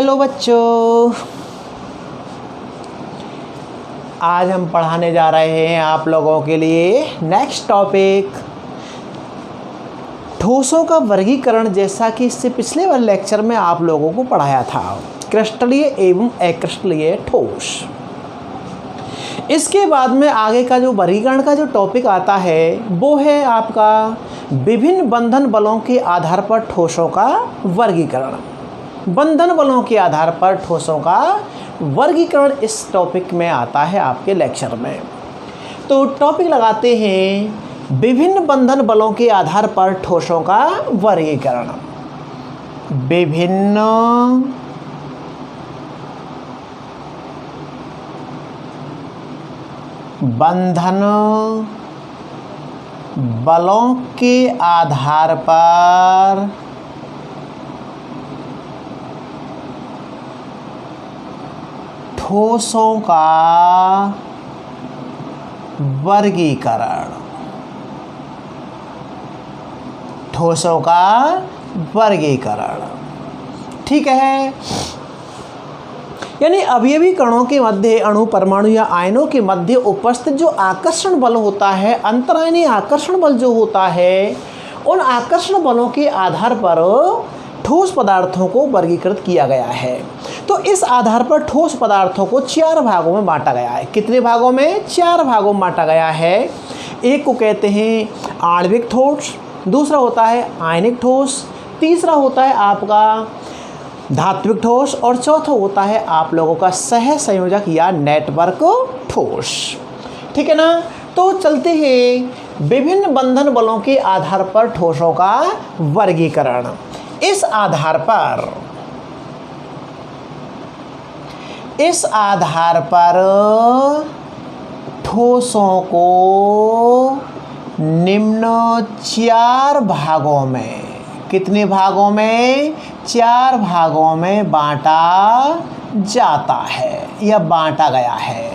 Hello बच्चों, आज हम पढ़ाने जा रहे हैं आप लोगों के लिए नेक्स्ट टॉपिक ठोसों का वर्गीकरण। जैसा कि इससे पिछले वाले लेक्चर में आप लोगों को पढ़ाया था, क्रिस्टलीय एवं अक्रिस्टलीय ठोस। इसके बाद में आगे का जो वर्गीकरण का जो टॉपिक आता है वो है आपका विभिन्न बंधन बलों के आधार पर ठोसों का वर्गीकरण। बंधन बलों के आधार पर ठोसों का वर्गीकरण इस टॉपिक में आता है आपके लेक्चर में। तो टॉपिक लगाते हैं विभिन्न बंधन बलों के आधार पर ठोसों का वर्गीकरण। विभिन्न बंधन बलों के आधार पर ठोसों का वर्गीकरण। ठोसों का वर्गीकरण, ठीक है। यानी अवयवी कणों के मध्य अणु, परमाणु या आयनों के मध्य उपस्थित जो आकर्षण बल होता है, अंतरायनीय आकर्षण बल जो होता है, उन आकर्षण बलों के आधार पर ठोस पदार्थों को वर्गीकृत किया गया है। तो इस आधार पर ठोस पदार्थों को 4 भागों में बांटा गया है। कितने भागों में? 4 भागों में बांटा गया है। एक को कहते हैं आणविक ठोस, दूसरा होता है आयनिक ठोस, तीसरा होता है आपका धात्विक ठोस और चौथा होता है आप लोगों का सह संयोजक या नेटवर्क ठोस। ठीक है ना। तो चलते हैं विभिन्न बंधन बलों के आधार पर ठोसों का वर्गीकरण। इस आधार पर ठोसों को निम्न 4 भागों में, कितने भागों में? 4 भागों में बांटा जाता है या बांटा गया है।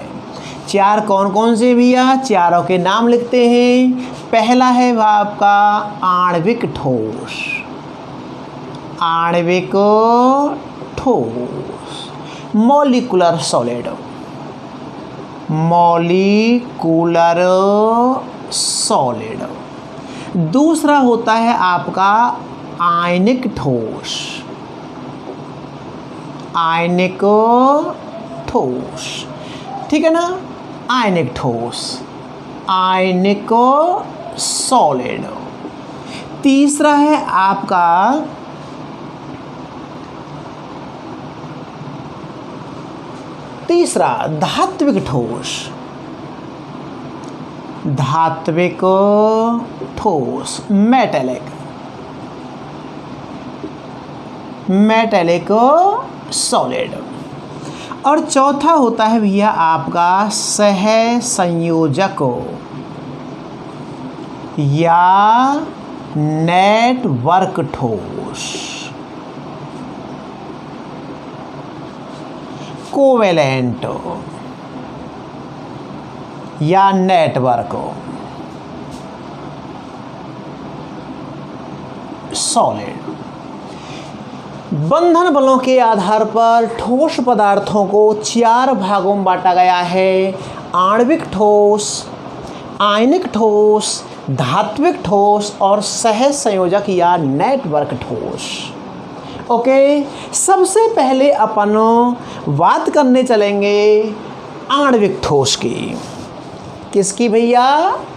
4 कौन कौन से भैया? चारों के नाम लिखते हैं। पहला है आपका आणविक ठोस। आणविक ठोस, मॉलिक्यूलर सॉलिड। Molecular solid. दूसरा होता है आपका आयनिक ठोस। आयनिक ठोस, ठीक है ना। आयनिक ठोस, आयनिक सॉलिड। तीसरा है आपका धात्विक ठोस। धात्विक ठोस, मेटेलिक सॉलिड। और चौथा होता है भैया आपका सह संयोजक या नेटवर्क ठोस। कोवेलेंट या नेटवर्क सॉलिड। बंधन बलों के आधार पर ठोस पदार्थों को 4 भागों में बांटा गया है। आणविक ठोस, आयनिक ठोस, धात्विक ठोस और सह संयोजक या नेटवर्क ठोस। ओके, सबसे पहले अपन बात करने चलेंगे आणविक ठोस की। किसकी भैया?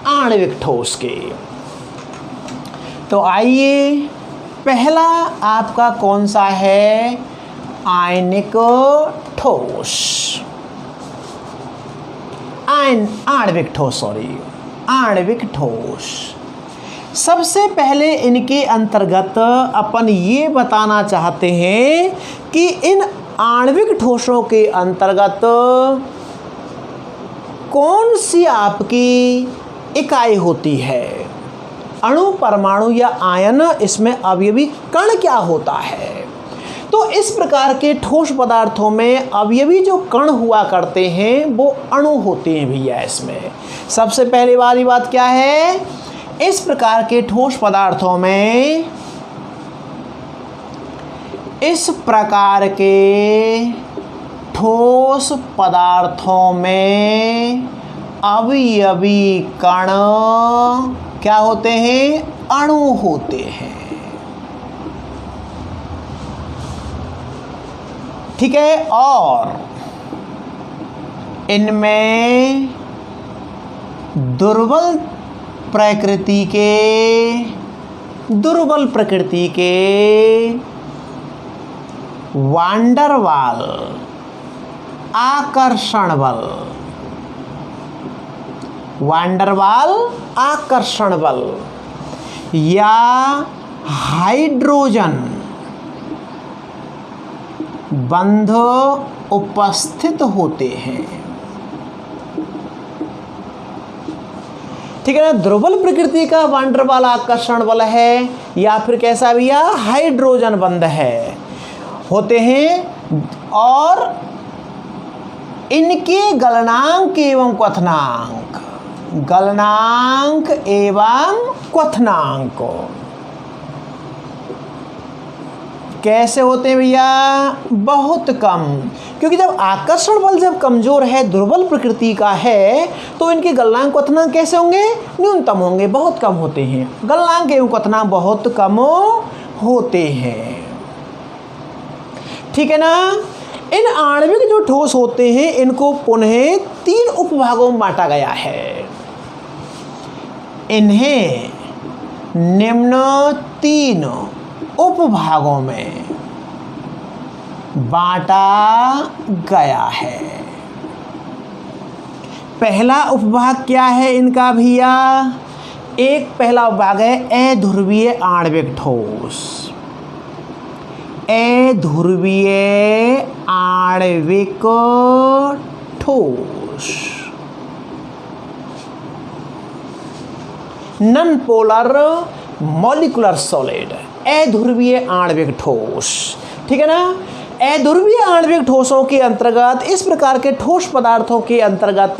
आणविक ठोस की। तो आइए, पहला आपका कौन सा है? आयनिक ठोस। आणविक ठोस, सॉरी, आणविक ठोस। सबसे पहले इनके अंतर्गत अपन ये बताना चाहते हैं कि इन आणविक ठोसों के अंतर्गत कौन सी आपकी इकाई होती है? अणु, परमाणु या आयन, इसमें अवयवी कण क्या होता है? तो इस प्रकार के ठोस पदार्थों में अवयवी जो कण हुआ करते हैं वो अणु होते हैं भैया। इसमें सबसे पहले वाली बात क्या है? इस प्रकार के ठोस पदार्थों में इस प्रकार के ठोस पदार्थों में अवयवी कण क्या होते हैं? अणु होते हैं। ठीक है, और इनमें दुर्बल प्रकृति के वांडरवाल आकर्षण बल या हाइड्रोजन बंध उपस्थित होते हैं। ठीक है ना, दुर्बल प्रकृति का वांडरवाल आकर्षण बल है या फिर कैसा भैया? हाइड्रोजन बंध है, होते हैं, और इनके गलनांक एवं क्वथनांक कैसे होते हैं भैया? बहुत कम, क्योंकि जब आकर्षण बल जब कमजोर है, दुर्बल प्रकृति का है, तो इनके गलनांक क्वथनांक कैसे होंगे? न्यूनतम होंगे, बहुत कम होते हैं। गलनांक एवं क्वथनांक बहुत कम होते हैं। ठीक है ना। इन आणविक जो ठोस होते हैं, इनको पुनः 3 उपभागों में बांटा गया है। इन्हें निम्न 3 उपभागों में बांटा गया है। पहला उपभाग क्या है इनका भैया? एक पहला उपभाग है अध्रुवीय आणविक ठोस। अध्रुवीय आणविक ठोस, नॉन पोलर मॉलिक्यूलर सॉलिड, अध्रुवीय आणविक ठोस। ठीक है ना। अध्रुवीय आणविक ठोसों के अंतर्गत, इस प्रकार के ठोस पदार्थों के अंतर्गत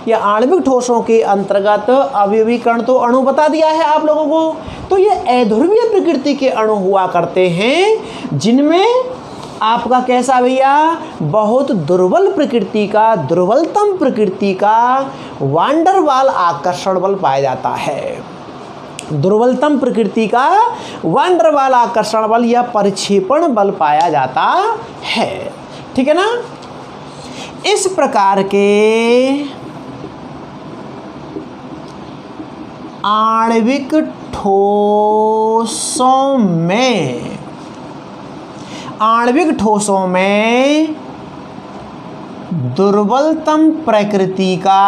या आणविक ठोसों के अंतर्गत अवयवी कण तो अणु बता दिया है आप लोगों को। तो ये अध्रुवीय प्रकृति के अणु हुआ करते हैं, जिनमें आपका कैसा भैया? बहुत दुर्बल प्रकृति का, दुर्बलतम प्रकृति का वांडरवाल आकर्षण बल पाया जाता है। दुर्बलतम प्रकृति का वांडरवाल आकर्षण बल या परिक्षेपण बल पाया जाता है। ठीक है ना। इस प्रकार के आणविक ठोसों में दुर्बलतम प्रकृति का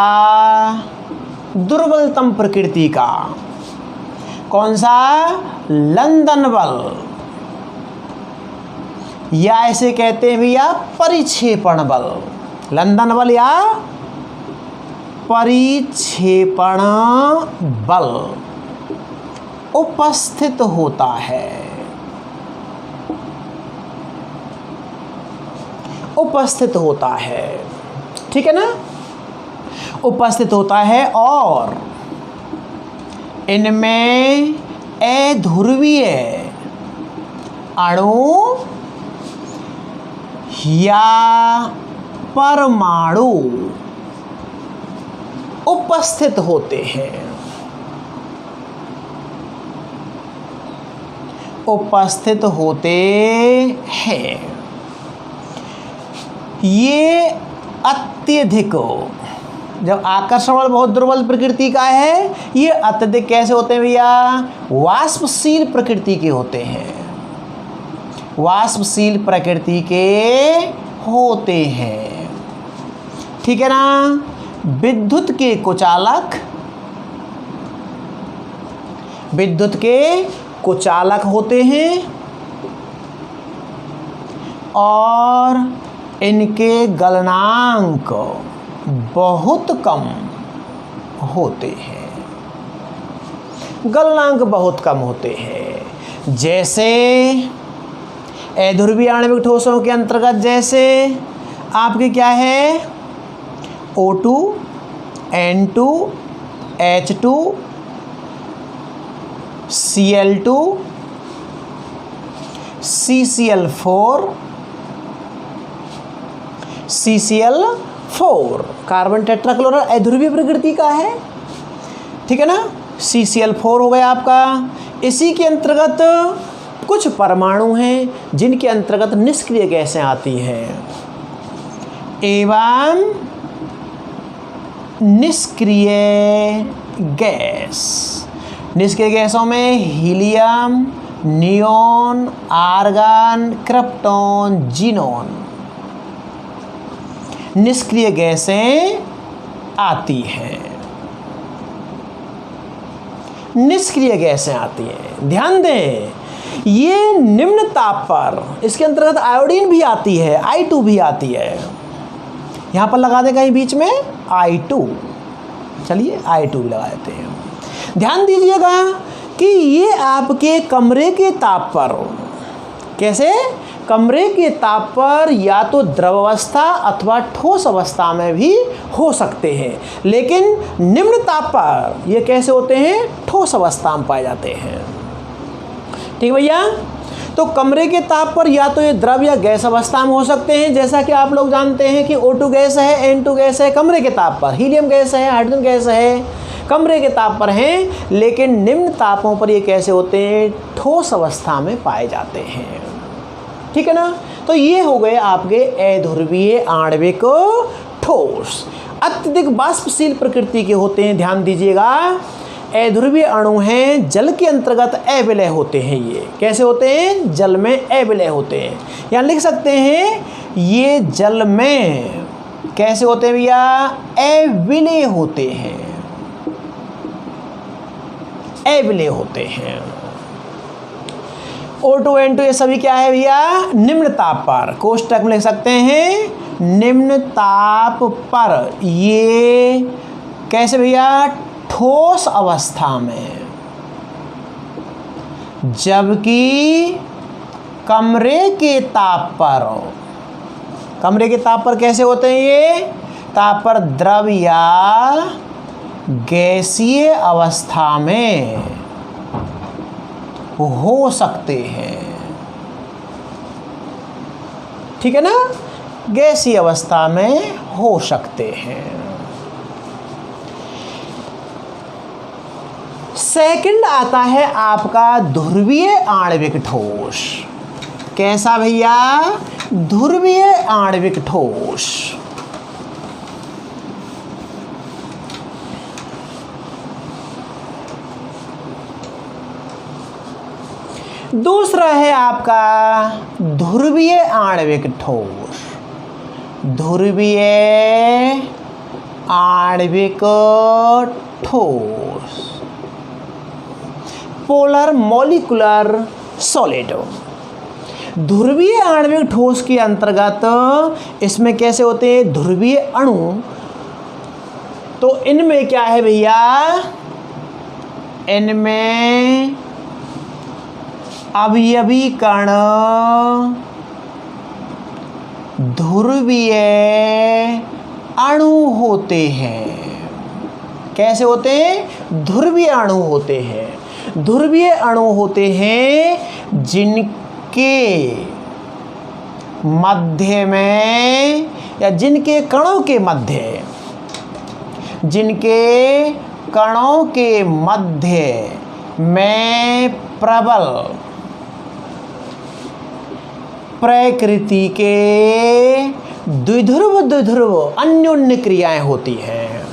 कौन सा? लंदन बल, या ऐसे कहते हैं भैया परिक्षेपण बल। लंदन बल या परिक्षेपण बल उपस्थित होता है। ठीक है ना। उपस्थित होता है, और इनमें अध्रुवीय अणु या परमाणु उपस्थित होते हैं। ये अत्यधिक, जब आकर्षण बल बहुत दुर्बल प्रकृति का है, ये अत्यधिक कैसे होते हैं भैया? वाष्पशील प्रकृति के होते हैं। वाष्पशील प्रकृति के होते हैं। ठीक है ना। विद्युत के कुचालक होते हैं, और इनके गलनांक बहुत कम होते हैं। जैसे अध्रुवीय आणविक ठोसों के अंतर्गत जैसे आपके क्या है? O2, N2, H2, Cl2, CCl4, CCl4 carbon tetrachloride अध्रुवीय प्रकृति का है, ठीक है ना। CCl4 हो गया आपका। इसी के अंतर्गत कुछ परमाणु हैं जिनके अंतर्गत निष्क्रिय गैसें आती हैं एवं निष्क्रिय गैस। निष्क्रिय गैसों में helium, neon, argon, krypton, xenon निष्क्रिय गैसें आती हैं। निष्क्रिय गैसें आती हैं, ध्यान दें ये निम्न ताप पर, इसके अंतर्गत आयोडीन भी आती है, I2 भी आती है। यहाँ पर लगा दें कहीं बीच में I2, चलिए I2 भी लगा देते हैं। ध्यान दीजिएगा कि ये आपके कमरे के ताप पर, कैसे, कमरे के ताप पर या तो द्रव अवस्था अथवा ठोस अवस्था में भी हो सकते हैं, लेकिन निम्न ताप पर ये कैसे होते हैं, ठोस अवस्था में पाए जाते हैं। ठीक भैया, तो कमरे के ताप पर या तो ये द्रव या गैस अवस्था में हो सकते हैं, जैसा कि आप लोग जानते हैं कि O2 गैस है, N2 गैस है कमरे के ताप पर, हीलियम गैस है, हाइड्रोजन गैस है कमरे के ताप पर हैं, लेकिन निम्न तापों पर ये कैसे होते हैं, ठोस अवस्था में पाए जाते हैं। ठीक है ना। तो ये हो गए आपके अध्रुवीय आणविक ठोस। अत्यधिक वाष्पशील प्रकृति के होते हैं, ध्यान दीजिएगा। अध्रुवीय अणु हैं, जल के अंतर्गत अविलय होते हैं। ये कैसे होते हैं, जल में अविलय होते हैं। यहाँ लिख सकते हैं ये जल में कैसे होते हैं भैया, अविलय होते हैं, अविलय होते हैं। O2 N2 ये सभी क्या है भैया, निम्न ताप पर, कोष्टक में लिख सकते हैं निम्न ताप पर, ये कैसे भैया, ठोस अवस्था में, जबकि कमरे के ताप पर, कमरे के ताप पर कैसे होते हैं, ये ताप पर द्रव या गैसीय अवस्था में हो सकते हैं। ठीक है ना, गैसीय अवस्था में हो सकते हैं। सेकंड आता है आपका ध्रुवीय आणविक ठोस। कैसा भैया, ध्रुवीय आणविक ठोस। दूसरा है आपका ध्रुवीय आणविक ठोस। ध्रुवीय आणविक ठोस, पोलर मॉलिक्यूलर सॉलिड। ध्रुवीय आणविक ठोस के अंतर्गत इसमें कैसे होते हैं, ध्रुवीय अणु। तो इनमें क्या है भैया, इनमें अवयवी कण ध्रुवीय अणु होते हैं। कैसे होते हैं, ध्रुवीय अणु होते हैं। ध्रुवीय अणु होते हैं जिनके मध्य में या जिनके कणों के मध्य, जिनके कणों के मध्य में प्रबल प्रकृति के द्विध्रुव द्विध्रुव अन्योन्य क्रियाएं होती हैं।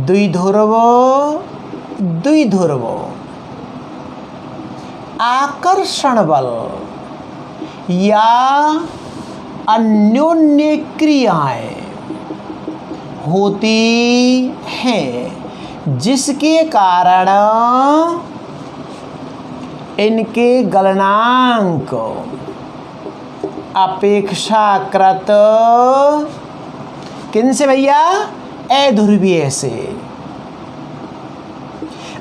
द्विध्रुव द्विध्रुव आकर्षण बल या अन्योन्य क्रियाएं होती हैं, जिसके कारण इनके गलनांक अपेक्षाकृत किनसे भैया, अध्रुवीय से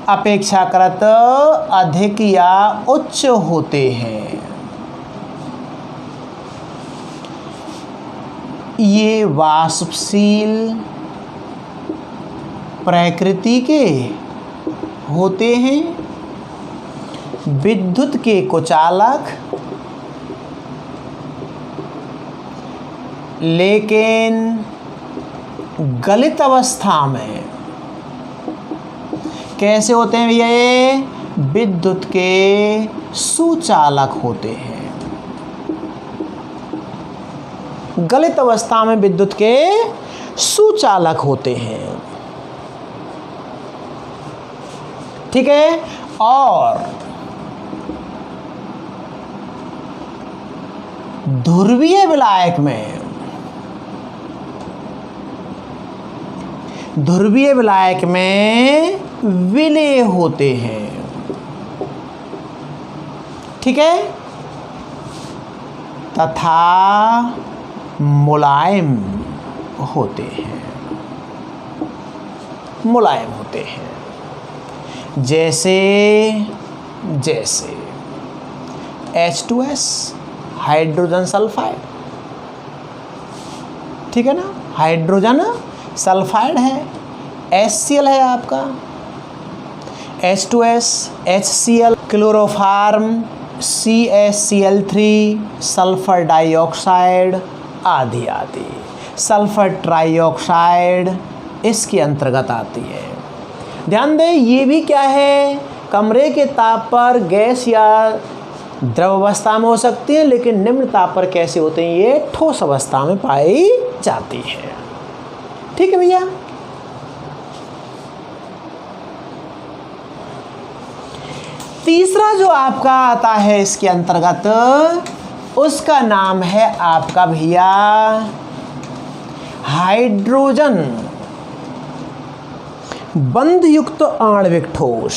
अपेक्षाकृत अधिक या उच्च होते हैं। ये वाष्पशील प्रकृति के होते हैं विद्युत के कुचालक लेकिन गलित अवस्था में कैसे होते हैं भैया? ये विद्युत के सुचालक होते हैं। गलित अवस्था में विद्युत के सुचालक होते हैं। ठीक है। और ध्रुवीय विलायक में, ध्रुवीय विलायक में विलेय होते हैं। ठीक है। तथा मुलायम होते हैं, मुलायम होते हैं। जैसे जैसे H2S हाइड्रोजन सल्फाइड, ठीक है ना, हाइड्रोजन सल्फाइड है। HCl है आपका, H2S, HCl, chloroform, CaCl3, sulphur dioxide आदि आदि। सल्फर ट्राइऑक्साइड इसके अंतर्गत आती है। ध्यान दें, ये भी क्या है? कमरे के ताप पर गैस या द्रव अवस्था में हो सकती है, लेकिन निम्न ताप पर कैसे होते हैं? ये ठोस अवस्था में पाई जाती है। ठीक है भैया। तीसरा जो आपका आता है इसके अंतर्गत, उसका नाम है आपका भैया हाइड्रोजन बंध युक्त आणविक ठोस।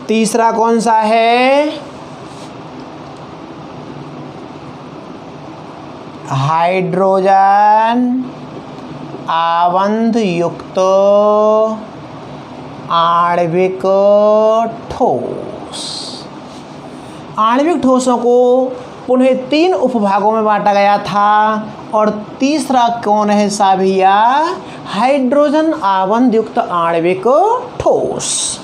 तीसरा कौन सा है? हाइड्रोजन आबंध युक्त आणविक ठोस। आणविक ठोसों को पुनः 3 उपभागों में बांटा गया था, और तीसरा कौन है सा भैया? हाइड्रोजन आबंध युक्त आणविक ठोस।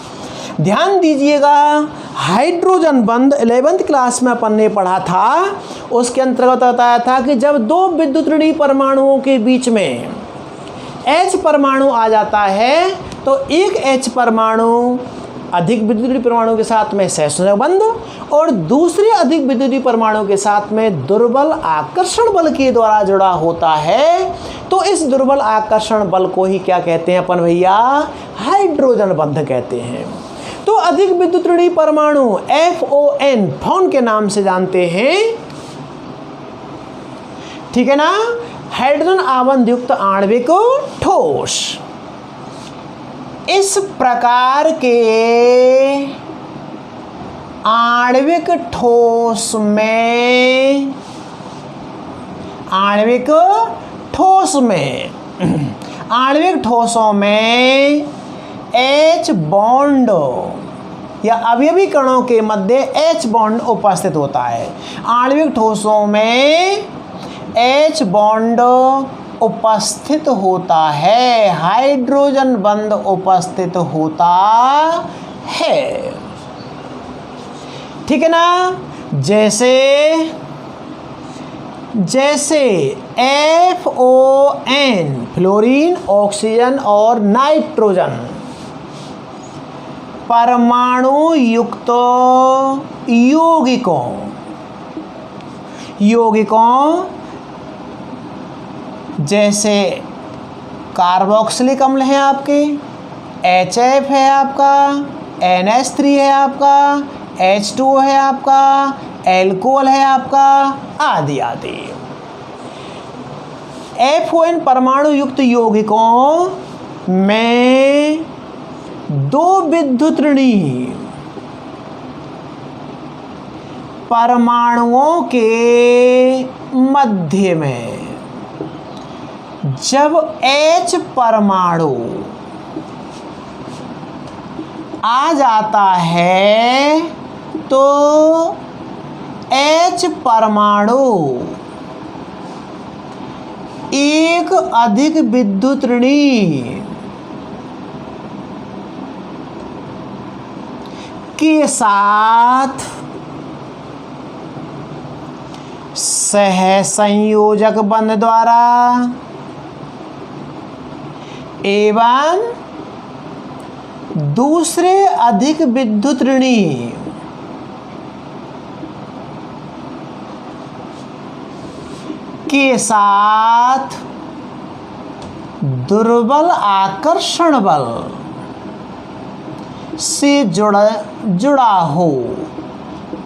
ध्यान दीजिएगा, हाइड्रोजन बंध 11th क्लास में अपन ने पढ़ा था। उसके अंतर्गत बताया था कि जब 2 विद्युत ऋणी परमाणुओं के बीच में H परमाणु आ जाता है, तो एक H परमाणु अधिक विद्युत परमाणु के साथ में सहसंयोजक बंध, और दूसरे अधिक विद्युत परमाणु के साथ में दुर्बल आकर्षण बल के द्वारा जुड़ा होता है। तो इस दुर्बल आकर्षण बल को ही क्या कहते हैं अपन भैया? हाइड्रोजन बंध कहते हैं। तो अधिक विद्युत ऋणी परमाणु FON, फोन के नाम से जानते हैं। ठीक है ना। हाइड्रोजन आबंध युक्त आणविक ठोस। इस प्रकार के आणविक ठोस में, आणविक ठोसों में H बॉन्ड या अवयवी कणों के मध्य H बॉन्ड उपस्थित होता है। आणविक ठोसों में H बॉन्ड उपस्थित होता है, हाइड्रोजन बंध उपस्थित होता है। ठीक है ना। जैसे जैसे FON फ्लोरीन, ऑक्सीजन और नाइट्रोजन परमाणु युक्त यौगिकों जैसे कार्बोक्सिलिक अम्ल है आपके, HF है आपका, NH3 है आपका, H2O है आपका, एल्कोहल है आपका, आदि आदि। FON परमाणु युक्त यौगिकों में 2 विद्युत ऋणी परमाणुओं के मध्य में जब H परमाणु आ जाता है, तो H परमाणु एक अधिक विद्युत ऋणी के साथ सहसंयोजक बंध द्वारा एवं दूसरे अधिक विद्युत ऋणी के साथ दुर्बल आकर्षण बल से जुड़ा हो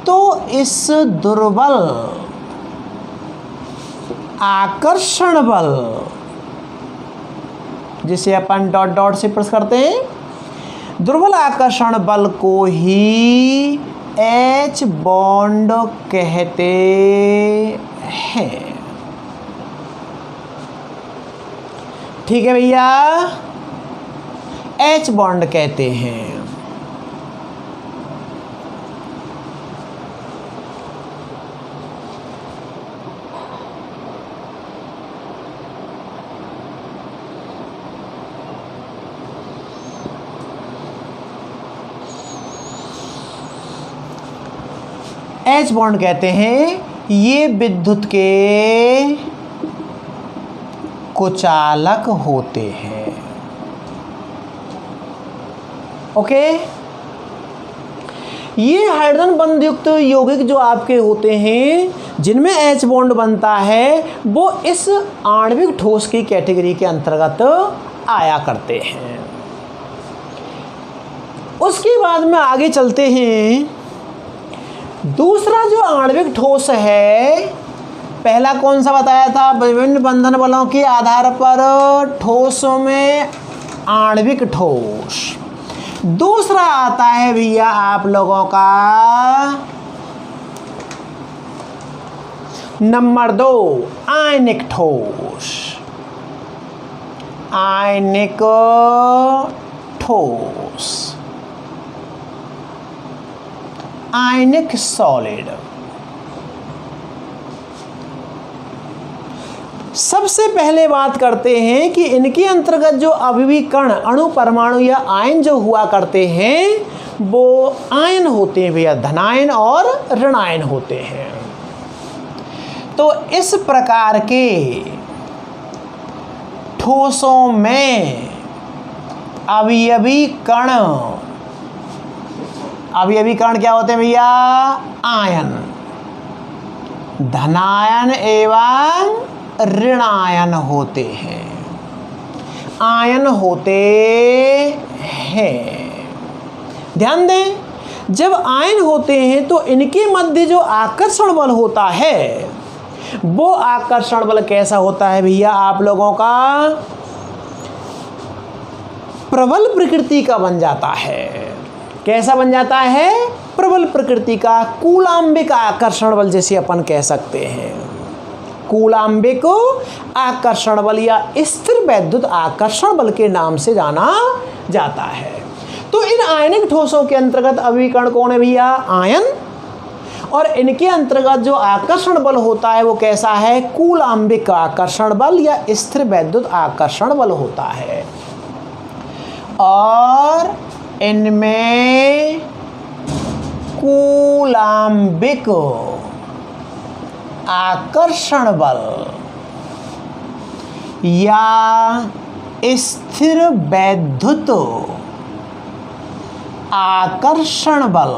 तो इस दुर्बल आकर्षण बल, जिसे अपन डॉट डॉट से प्रेस करते हैं, दुर्बल आकर्षण बल को ही H बॉन्ड कहते हैं। ठीक है भैया, H बॉन्ड कहते हैं। H बॉन्ड कहते हैं। ये विद्युत के कुचालक होते हैं। ओके, ये हाइड्रोजन बंध युक्त यौगिक जो आपके होते हैं जिनमें H बॉन्ड बनता है वो इस आणविक ठोस की कैटेगरी के अंतर्गत आया करते हैं। उसके बाद में आगे चलते हैं। दूसरा जो आणविक ठोस है, पहला कौन सा बताया था, विभिन्न बंधन बलों के आधार पर ठोसों में आणविक ठोस। दूसरा आता है भैया आप लोगों का नंबर 2 आयनिक ठोस। आयनिक ठोस, आयनिक सॉलिड। सबसे पहले बात करते हैं कि इनके अंतर्गत जो अभिवी कण, अणु, परमाणु या आयन जो हुआ करते हैं वो आयन होते हैं भैया, धनायन और ऋणायन होते हैं। तो इस प्रकार के ठोसों में अवयवी कण, अवयवी कण क्या होते हैं भैया, आयन, धनायन एवं ऋणायन होते हैं। आयन होते हैं। ध्यान दें, जब आयन होते हैं तो इनके मध्य जो आकर्षण बल होता है वो आकर्षण बल कैसा होता है भैया, आप लोगों का प्रबल प्रकृति का बन जाता है। कैसा बन जाता है, प्रबल प्रकृति का, कूलाम्बिक आकर्षण बल जैसे अपन कह सकते हैं। कूलाम्बिक आकर्षण बल या स्थिर वैद्युत आकर्षण बल के नाम से जाना जाता है। तो इन आयनिक ठोसों के अंतर्गत अभिकरण कौन है भैया, आयन, और इनके अंतर्गत जो आकर्षण बल होता है वो कैसा है, कूलाम्बिक आकर्षण बल या स्थिर वैद्युत आकर्षण बल होता है। और इनमें कूलाम्बिक आकर्षण बल या स्थिर वैद्युत आकर्षण बल,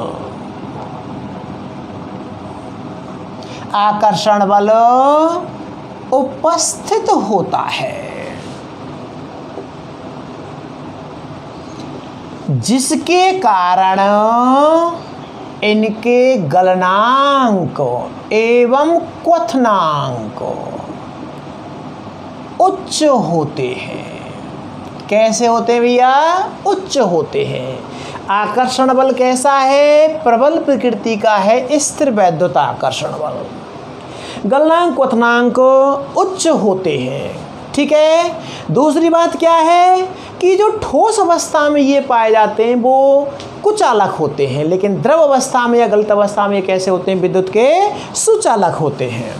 आकर्षण बल उपस्थित होता है, जिसके कारण इनके गलनांक एवं क्वथनांक उच्च होते हैं। कैसे होते हैं भैया, उच्च होते हैं। आकर्षण बल कैसा है, प्रबल प्रकृति का है, स्थिर वैद्युत आकर्षण बल। गलनांक क्वथनांक उच्च होते हैं। ठीक है। दूसरी बात क्या है कि जो ठोस अवस्था में ये पाए जाते हैं वो कुचालक होते हैं, लेकिन द्रव अवस्था में या गलित अवस्था में कैसे होते हैं, विद्युत के सुचालक होते हैं।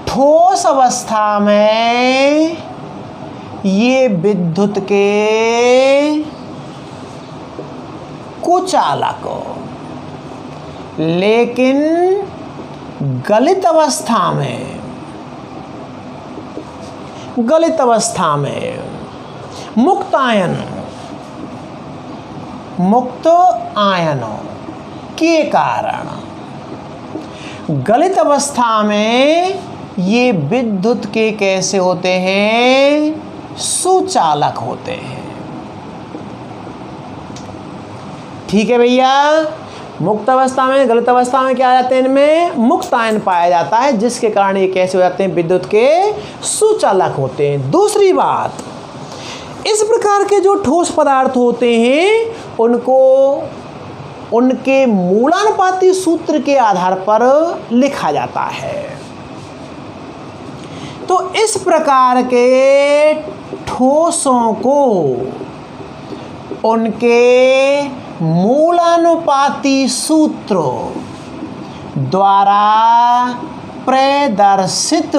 ठोस अवस्था में ये विद्युत के कुचालक, लेकिन गलित अवस्था में मुक्त आयनों के कारण, गलित अवस्था में ये विद्युत के कैसे होते हैं? सुचालक होते हैं। ठीक है भैया, मुक्त अवस्था में, गलित अवस्था में क्या आ जाते हैं? इनमें मुक्त आयन पाया जाता है, जिसके कारण ये कैसे हो जाते हैं? विद्युत के सुचालक होते हैं। दूसरी बात, इस प्रकार के जो ठोस पदार्थ होते हैं उनको उनके मूलानुपाती सूत्र के आधार पर लिखा जाता है। तो इस प्रकार के ठोसों को उनके मूलानुपाती सूत्र द्वारा प्रदर्शित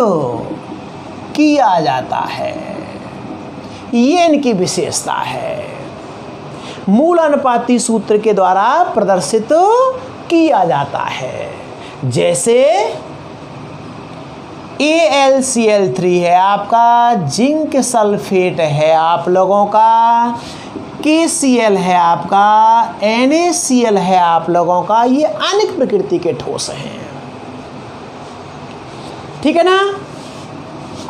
किया जाता है। ये इनकी विशेषता है, मूलानुपाती सूत्र के द्वारा प्रदर्शित किया जाता है। जैसे AlCl3 है आपका, जिंक सल्फेट है आप लोगों का, KCl है आपका, NaCl है आप लोगों का। ये आयनिक प्रकृति के ठोस हैं, ठीक है ना।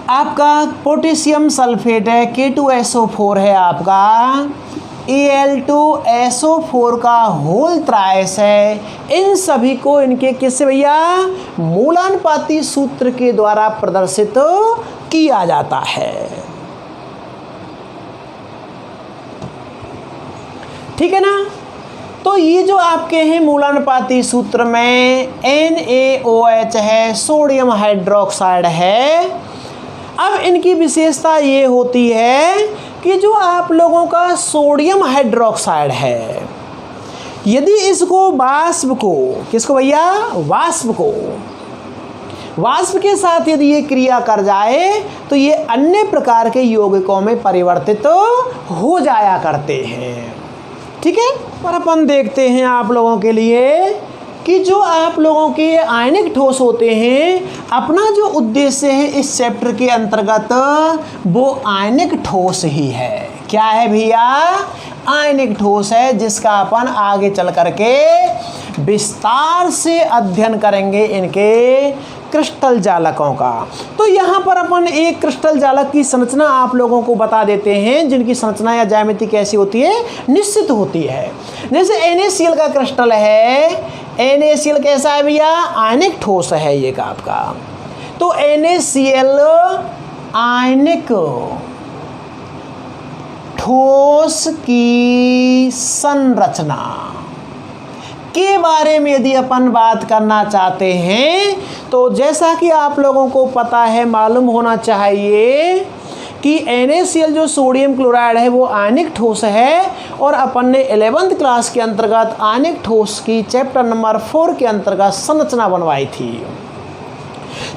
आपका पोटेशियम सल्फेट है, K2SO4 है आपका, Al2SO4 का होल त्रायस है। इन सभी को इनके किससे भैया? मूलानुपाती सूत्र के द्वारा प्रदर्शित किया जाता है, ठीक है ना। तो ये जो आपके हैं मूलानुपाती सूत्र में NaOH है, सोडियम हाइड्रोक्साइड है। अब इनकी विशेषता ये होती है कि जो आप लोगों का सोडियम हाइड्रोक्साइड है, यदि इसको वाष्प को, किसको भैया? वाष्प के साथ यदि ये क्रिया कर जाए तो ये अन्य प्रकार के यौगिकों में परिवर्तित हो जाया करते हैं, ठीक है। पर अपन देखते हैं आप लोगों के लिए कि जो आप लोगों के आयनिक ठोस होते हैं, अपना जो उद्देश्य है इस चैप्टर के अंतर्गत वो आयनिक ठोस ही है। क्या है भैया? आयनिक ठोस है, जिसका अपन आगे चल करके विस्तार से अध्ययन करेंगे इनके क्रिस्टल जालकों का। तो यहाँ पर अपन एक क्रिस्टल जालक की संरचना आप लोगों को बता देते हैं, जिनकी संरचना या ज्यामिति कैसी होती है? निश्चित होती है। जैसे NaCl का क्रिस्टल है, NaCl कैसा है भैया? आयनिक ठोस है ये का आपका। तो NaCl आयनिक ठोस की संरचना के बारे में यदि अपन बात करना चाहते हैं, तो जैसा कि आप लोगों को पता है, मालूम होना चाहिए कि NaCl जो सोडियम क्लोराइड है वो आयनिक ठोस है। और अपन ने 11th क्लास के अंतर्गत आयनिक ठोस की चैप्टर नंबर 4 के अंतर्गत संरचना बनवाई थी।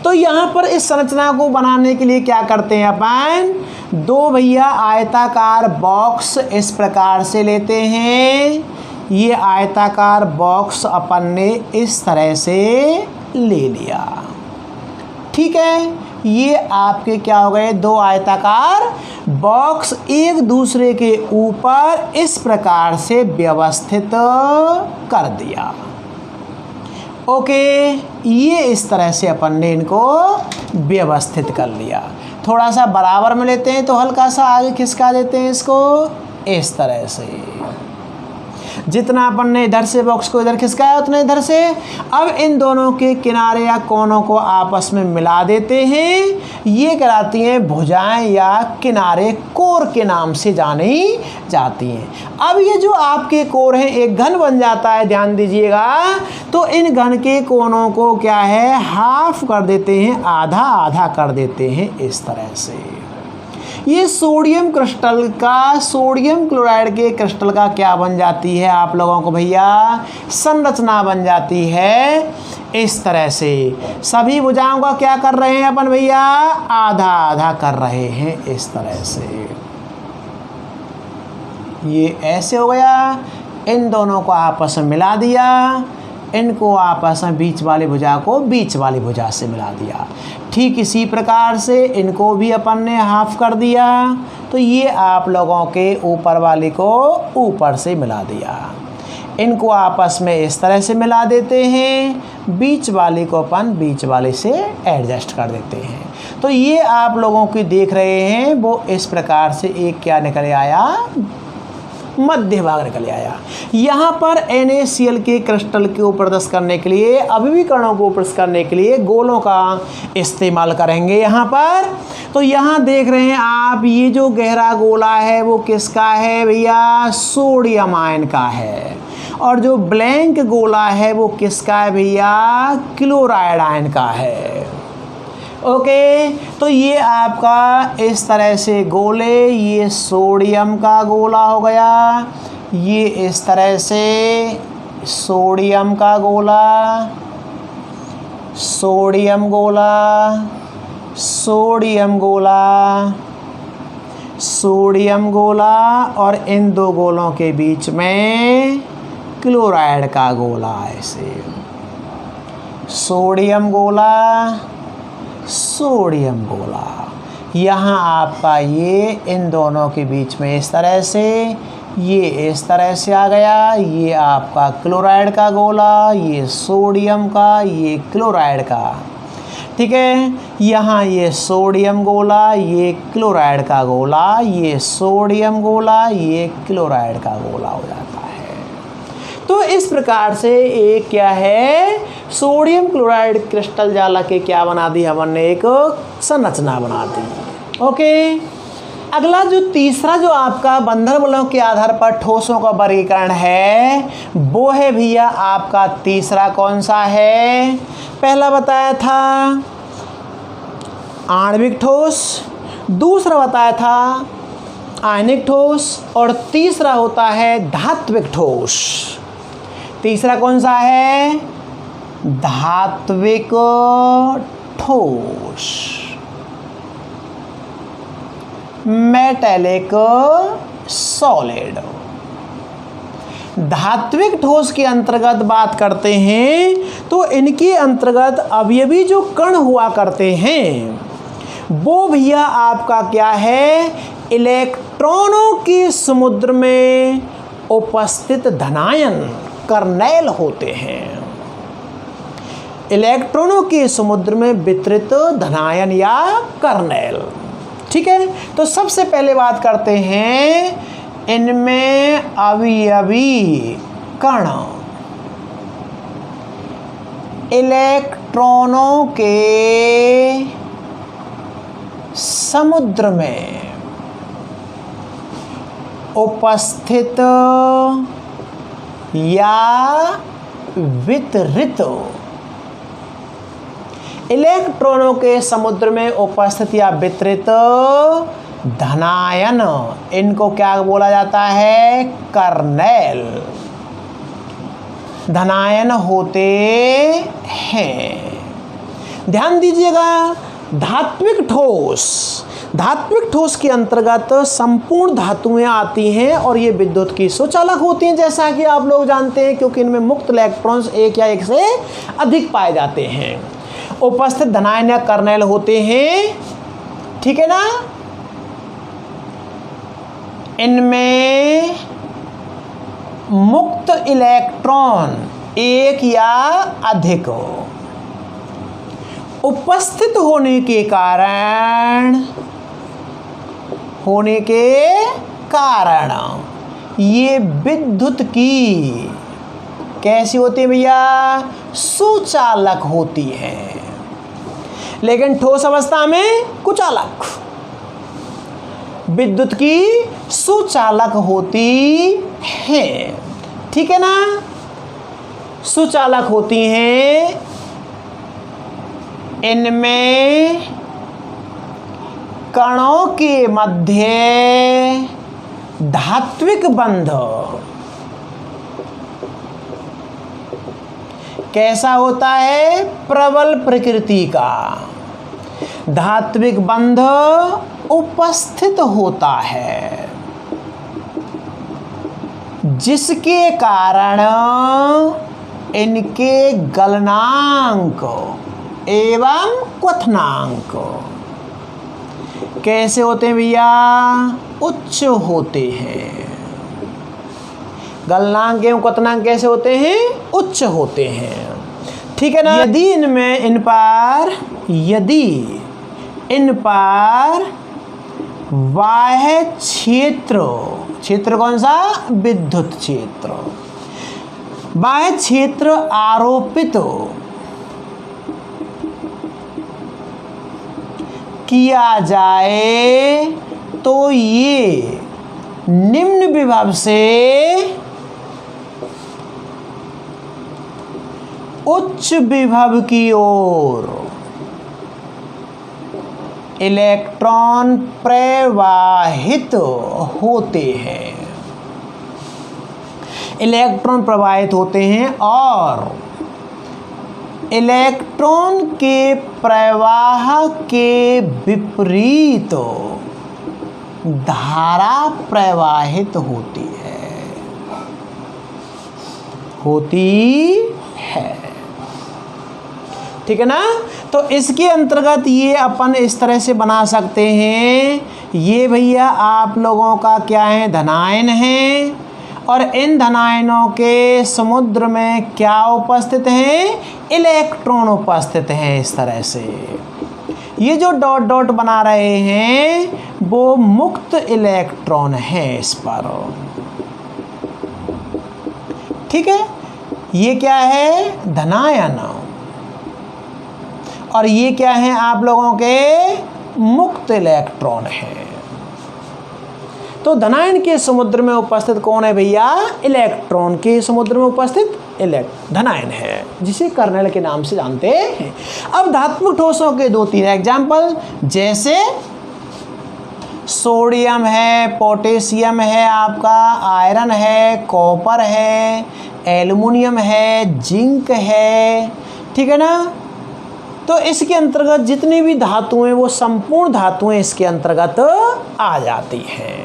तो यहाँ पर इस संरचना को बनाने के लिए क्या करते हैं अपन? दो भैया आयताकार बॉक्स इस प्रकार से लेते हैं। ये आयताकार बॉक्स अपन ने इस तरह से ले लिया, ठीक है। ये आपके क्या हो गए? दो आयताकार बॉक्स एक दूसरे के ऊपर इस प्रकार से व्यवस्थित कर दिया। ओके, ये इस तरह से अपन ने इनको व्यवस्थित कर लिया। थोड़ा सा बराबर में लेते हैं तो हल्का सा आगे खिसका देते हैं इसको, इस तरह से। जितना अपन ने इधर से बॉक्स को इधर खिसकाया उतना इधर से। अब इन दोनों के किनारे या कोनों को आपस में मिला देते हैं। ये कहलाती हैं भुजाएं या किनारे, कोर के नाम से जानी जाती हैं। अब ये जो आपके कोर हैं एक घन बन जाता है, ध्यान दीजिएगा। तो इन घन के कोनों को क्या है? हाफ कर देते हैं, आधा आधा कर देते हैं इस तरह से। ये सोडियम क्रिस्टल का, सोडियम क्लोराइड के क्रिस्टल का क्या बन जाती है आप लोगों को भैया? संरचना बन जाती है इस तरह से। सभी भुजाओं का क्या कर रहे हैं अपन भैया? आधा आधा कर रहे हैं इस तरह से। ये ऐसे हो गया, इन दोनों को आपस में मिला दिया, इनको आपस में बीच वाली भुजा को बीच वाली भुजा से मिला दिया। ठीक इसी प्रकार से इनको भी अपन ने हाफ कर दिया, तो ये आप लोगों के ऊपर वाले को ऊपर से मिला दिया। इनको आपस में इस तरह से मिला देते हैं, बीच वाले को अपन बीच वाले से एडजस्ट कर देते हैं। तो ये आप लोगों की देख रहे हैं वो इस प्रकार से एक क्या निकल आया, मध्य भाग निकल आया। यहाँ पर NaCl के क्रिस्टल के ऊपर प्रदर्शित करने के लिए, अभिविकरणों को प्रदर्शित करने के लिए गोलों का इस्तेमाल करेंगे यहाँ पर। तो यहाँ देख रहे हैं आप, ये जो गहरा गोला है वो किसका है भैया, सोडियम आयन का है। और जो ब्लैंक गोला है वो किसका है भैया, क्लोराइड आयन का है। ओके, तो ये आपका इस तरह से गोले, ये सोडियम का गोला हो गया, ये इस तरह से सोडियम का गोला, सोडियम गोला, सोडियम गोला, सोडियम गोला, और इन दो गोलों के बीच में क्लोराइड का गोला, ऐसे सोडियम गोला, सोडियम गोला। यहाँ आपका ये इन दोनों के बीच में इस तरह से, ये इस तरह से आ गया, ये आपका क्लोराइड का गोला, ये सोडियम का, ये क्लोराइड का। ठीक है, यहाँ ये सोडियम गोला, ये क्लोराइड का गोला, ये सोडियम गोला, ये क्लोराइड का गोला हो जाता है। तो इस प्रकार से एक क्या है, सोडियम क्लोराइड क्रिस्टल जाला के क्या बना दी हमने, एक संरचना बना दी। ओके, अगला जो तीसरा जो आपका बंधन बलों के आधार पर ठोसों का वर्गीकरण है वो है भैया आपका तीसरा कौन सा है, पहला बताया था आणविक ठोस, दूसरा बताया था आयनिक ठोस, और तीसरा होता है धात्विक ठोस। तीसरा कौन सा है, धात्विक ठोस, मेटेलिक सॉलिड। धात्विक ठोस के अंतर्गत बात करते हैं तो इनके अंतर्गत अवयवी जो कण हुआ करते हैं वो भैया आपका क्या है, इलेक्ट्रॉनों के समुद्र में उपस्थित धनायन कर्नेल होते हैं। इलेक्ट्रॉनों के समुद्र में वितरित धनायन या कर्नेल। ठीक है, तो सबसे पहले बात करते हैं इनमें अवयवी कण इलेक्ट्रॉनों के समुद्र में उपस्थित या वितरित, इलेक्ट्रॉनों के समुद्र में उपस्थित या वितरित धनायन, इनको क्या बोला जाता है, कर्नेल धनायन होते हैं। ध्यान दीजिएगा, धात्विक ठोस, धात्विक ठोस के अंतर्गत संपूर्ण धातुएं आती हैं और ये विद्युत की सुचालक होती हैं, जैसा कि आप लोग जानते हैं, क्योंकि इनमें मुक्त इलेक्ट्रॉन्स एक या एक से अधिक पाए जाते हैं। उपस्थित धनायन या कर्नेल होते हैं, ठीक है ना। इनमें मुक्त इलेक्ट्रॉन एक या अधिक उपस्थित होने के कारण ये विद्युत की कैसी होती है भैया, सुचालक होती है, लेकिन ठोस अवस्था में कुचालक। विद्युत की सुचालक होती है, ठीक है ना, सुचालक होती हैं। इनमें कणों के मध्य धात्विक बंध कैसा होता है, प्रबल प्रकृति का धात्विक बंध उपस्थित होता है। जिसके कारण इनके गलनांक एवं क्वथनांक कैसे होते हैं भैया? उच्च होते हैं। गलनांक एवं क्वथनांक कैसे होते हैं? उच्च होते हैं। ठीक है ना? यदि इन पर बाह्य क्षेत्र कौन सा? विद्युत क्षेत्र। बाह्य क्षेत्र आरोपित किया जाए तो ये निम्न विभव से उच्च विभव की ओर इलेक्ट्रॉन प्रवाहित होते हैं। इलेक्ट्रॉन प्रवाहित होते हैं और इलेक्ट्रॉन के प्रवाह के विपरीत धारा प्रवाहित होती है। ठीक है ना? तो इसके अंतर्गत ये अपन इस तरह से बना सकते हैं। ये भैया आप लोगों का क्या है? धनायन है। और इन धनायनों के समुद्र में क्या उपस्थित हैं? इलेक्ट्रॉन उपस्थित हैं। इस तरह से ये जो डॉट डॉट बना रहे हैं वो मुक्त इलेक्ट्रॉन है इस पर। ठीक है? ये क्या है? धनायन। और ये क्या है आप लोगों के? मुक्त इलेक्ट्रॉन है। तो धनायन के समुद्र में उपस्थित कौन है भैया? इलेक्ट्रॉन के समुद्र में उपस्थित धनायन है, जिसे कर्नेल के नाम से जानते हैं। अब धात्मक ठोसों के 2-3 एग्जाम्पल, जैसे सोडियम है, पोटेशियम है, आपका आयरन है, कॉपर है, एल्युमिनियम है, जिंक है। ठीक है ना? तो इसके अंतर्गत जितनी भी धातुएं, वो संपूर्ण धातुएं इसके अंतर्गत आ जाती हैं।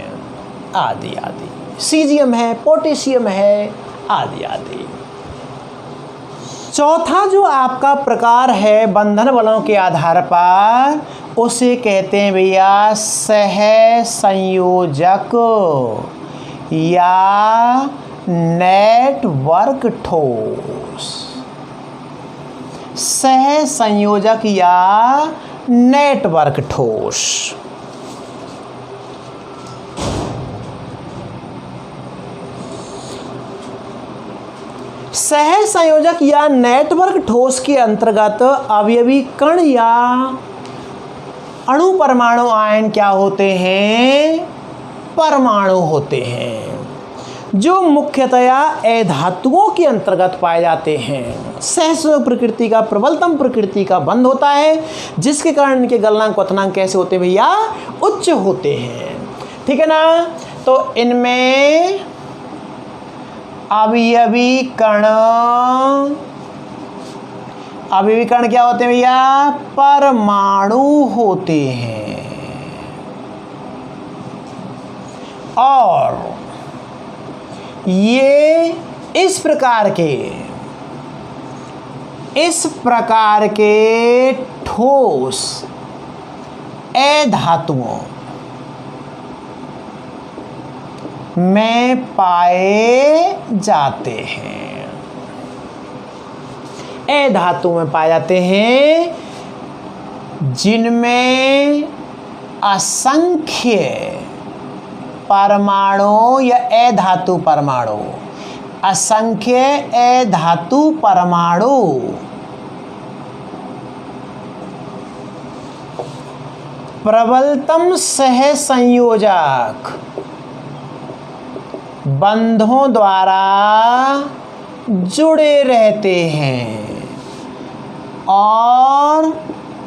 आदि सीजियम है, पोटेशियम है, आदि। चौथा जो आपका प्रकार है बंधन बलों के आधार पर, उसे कहते हैं भैया सहसंयोजक या नेटवर्क ठोस। सहसंयोजक या नेटवर्क ठोस। सहसंयोजक या नेटवर्क ठोस के अंतर्गत अवयवी कण या अणु परमाणु आयन क्या होते हैं? परमाणु होते हैं, जो मुख्यतया अधातुओं के अंतर्गत पाए जाते हैं। सहसंयोजक प्रकृति का, प्रबलतम प्रकृति का बंध होता है, जिसके कारण इनके गलनांक क्वथनांक कैसे होते हैं भैया? उच्च होते हैं। ठीक है ना? तो इनमें अवयवी कण क्या होते हैं भैया? परमाणु होते हैं। और ये इस प्रकार के ठोस अधातुओं में पाए जाते हैं। अधातु में पाए जाते हैं, जिनमें असंख्य परमाणु या अधातु परमाणु, असंख्य अधातु परमाणु प्रबलतम सहसंयोजक बंधों द्वारा जुड़े रहते हैं और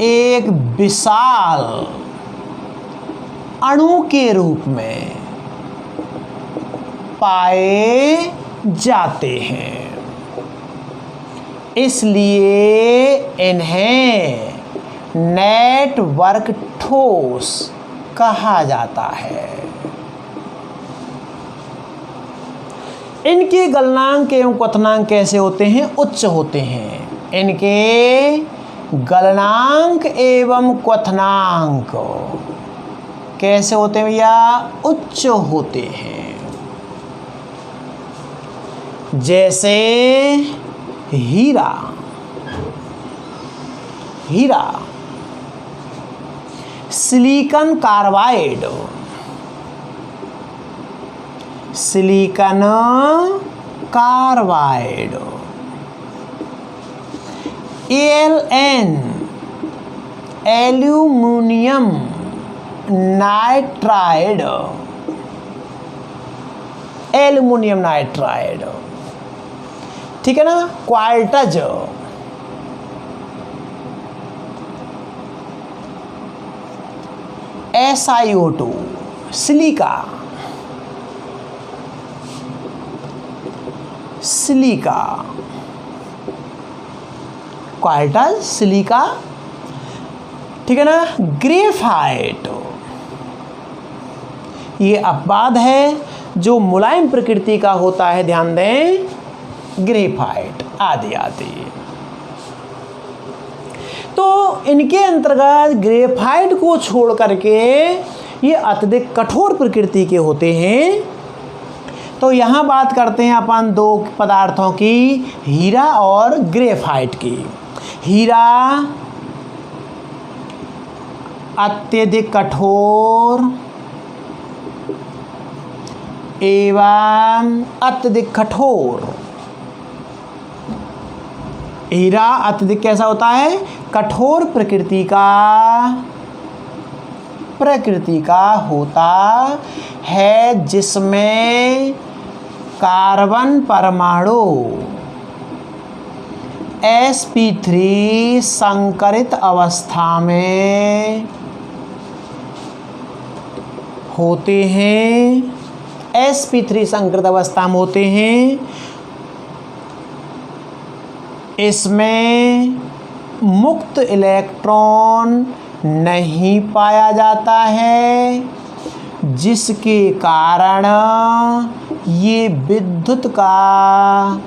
एक विशाल अणु के रूप में पाए जाते हैं। इसलिए इन्हें नेटवर्क ठोस कहा जाता है। इनके गलनांक एवं क्वथनांक कैसे होते हैं? उच्च होते हैं। इनके गलनांक एवं क्वथनांक कैसे होते हैं भैया? उच्च होते हैं। जैसे हीरा, हीरा, silicon carbide, silicon carbide, Al, aluminium nitride, aluminium nitride, ठीक है ना। Quartz, SiO2, silica, silica, quartz, silica, ठीक है ना। ग्रेफाइट, ये अपवाद है जो मुलायम प्रकृति का होता है, ध्यान दें, ग्रेफाइट आदि आदि। तो इनके अंतर्गत ग्रेफाइट को छोड़ करके ये अत्यधिक कठोर प्रकृति के होते हैं। तो यहाँ बात करते हैं अपन दो पदार्थों की, हीरा और ग्रेफाइट की। हीरा अत्यधिक कठोर एवं अत्यधिक कठोर। हीरा अत्यधिक कैसा होता है? कठोर प्रकृति का होता है, जिसमें कार्बन परमाणु sp3 संकरित अवस्था में होते हैं, sp3 संकरित अवस्था में होते हैं। इसमें मुक्त इलेक्ट्रॉन नहीं पाया जाता है, जिसके कारण ये विद्युत का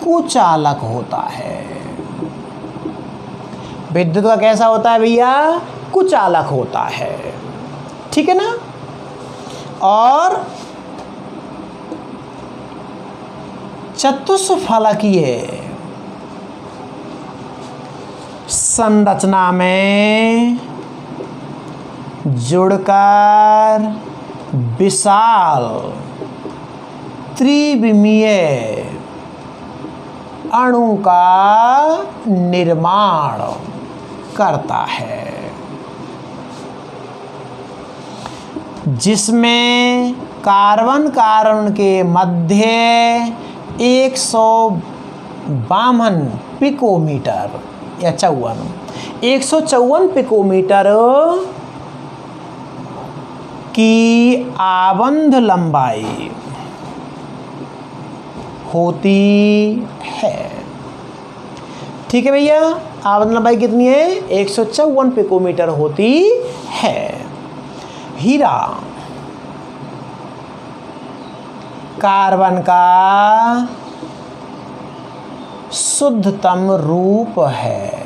कुचालक होता है। विद्युत का कैसा होता है भैया? कुचालक होता है, ठीक है ना। और चतुष्फलकीय संरचना में जुड़कर विशाल त्रिविमीय अणु का निर्माण करता है, जिसमें कार्बन कार्बन के मध्य 152 पिकोमीटर या 154 पिकोमीटर की आबंध लंबाई होती है, ठीक है भैया। आबंध लंबाई कितनी है? 154 पिकोमीटर होती है। हीरा कार्बन का शुद्धतम रूप है।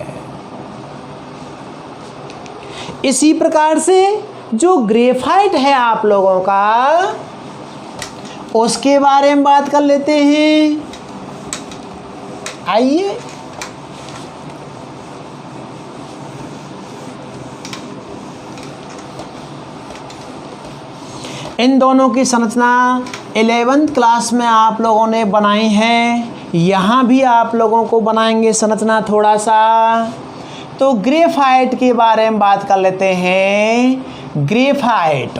इसी प्रकार से जो ग्रेफाइट है आप लोगों का, उसके बारे में बात कर लेते हैं। आइए, इन दोनों की संरचना 11th क्लास में आप लोगों ने बनाई है, यहाँ भी आप लोगों को बनाएंगे संरचना थोड़ा सा। तो ग्रेफाइट के बारे में बात कर लेते हैं। ग्रेफाइट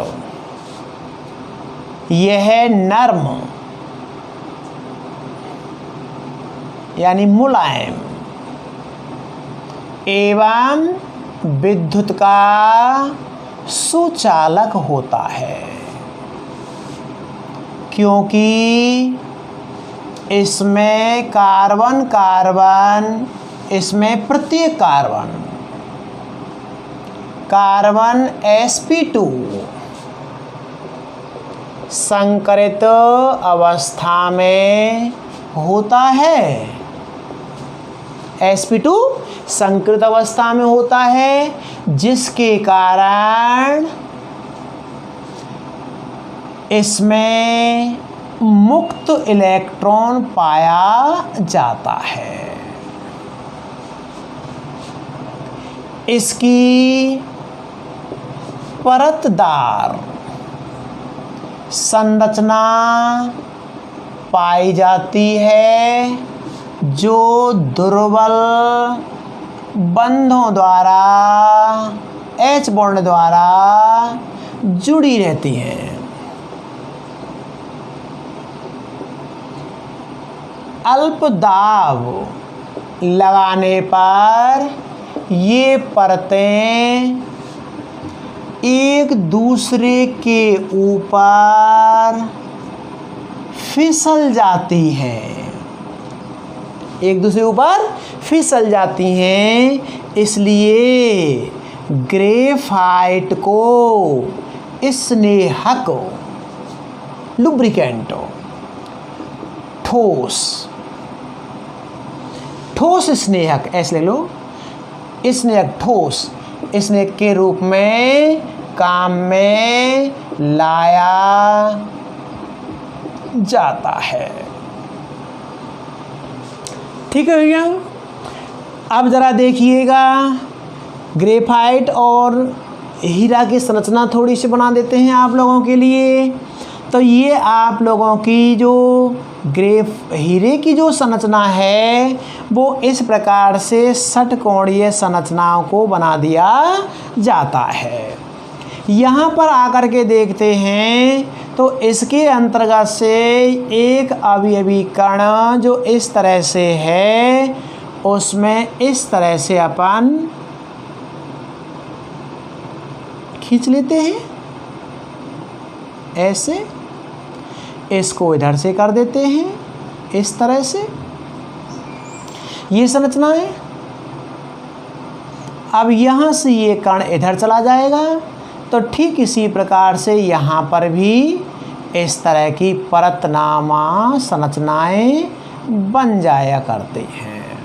यह नर्म यानी मुलायम एवं विद्युत का सुचालक होता है, क्योंकि इसमें कार्बन कार्बन, इसमें प्रत्येक कार्बन sp2 संकरित अवस्था में होता है। sp2 संकरित अवस्था में होता है, जिसके कारण इसमें मुक्त इलेक्ट्रॉन पाया जाता है। इसकी परतदार संरचना पाई जाती है, जो दुर्बल बंधों द्वारा H बॉन्ड द्वारा जुड़ी रहती है। अल्प दाब लगाने पर ये परतें एक दूसरे के ऊपर फिसल जाती हैं, एक दूसरे ऊपर फिसल जाती हैं। इसलिए ग्रेफाइट को स्नेहक लुब्रिकेंट ठोस स्नेहक, ऐसे ले लो, स्नेहक ठोस स्नेहक के रूप में काम में लाया जाता है। ठीक है भैया, अब जरा देखिएगा ग्रेफाइट और हीरा की संरचना थोड़ी सी बना देते हैं आप लोगों के लिए। तो ये आप लोगों की जो हीरे की जो संरचना है वो इस प्रकार से षटकोणीय संरचनाओं को बना दिया जाता है। यहाँ पर आकर के देखते हैं तो इसके अंतर्गत से एक अवयवी कण जो इस तरह से है, उसमें इस तरह से अपन खींच लेते हैं, ऐसे इसको इधर से कर देते हैं, इस तरह से ये संरचना है। अब यहाँ से ये कण इधर चला जाएगा, तो ठीक इसी प्रकार से यहाँ पर भी इस तरह की परतनामा संरचनाएं बन जाया करती हैं।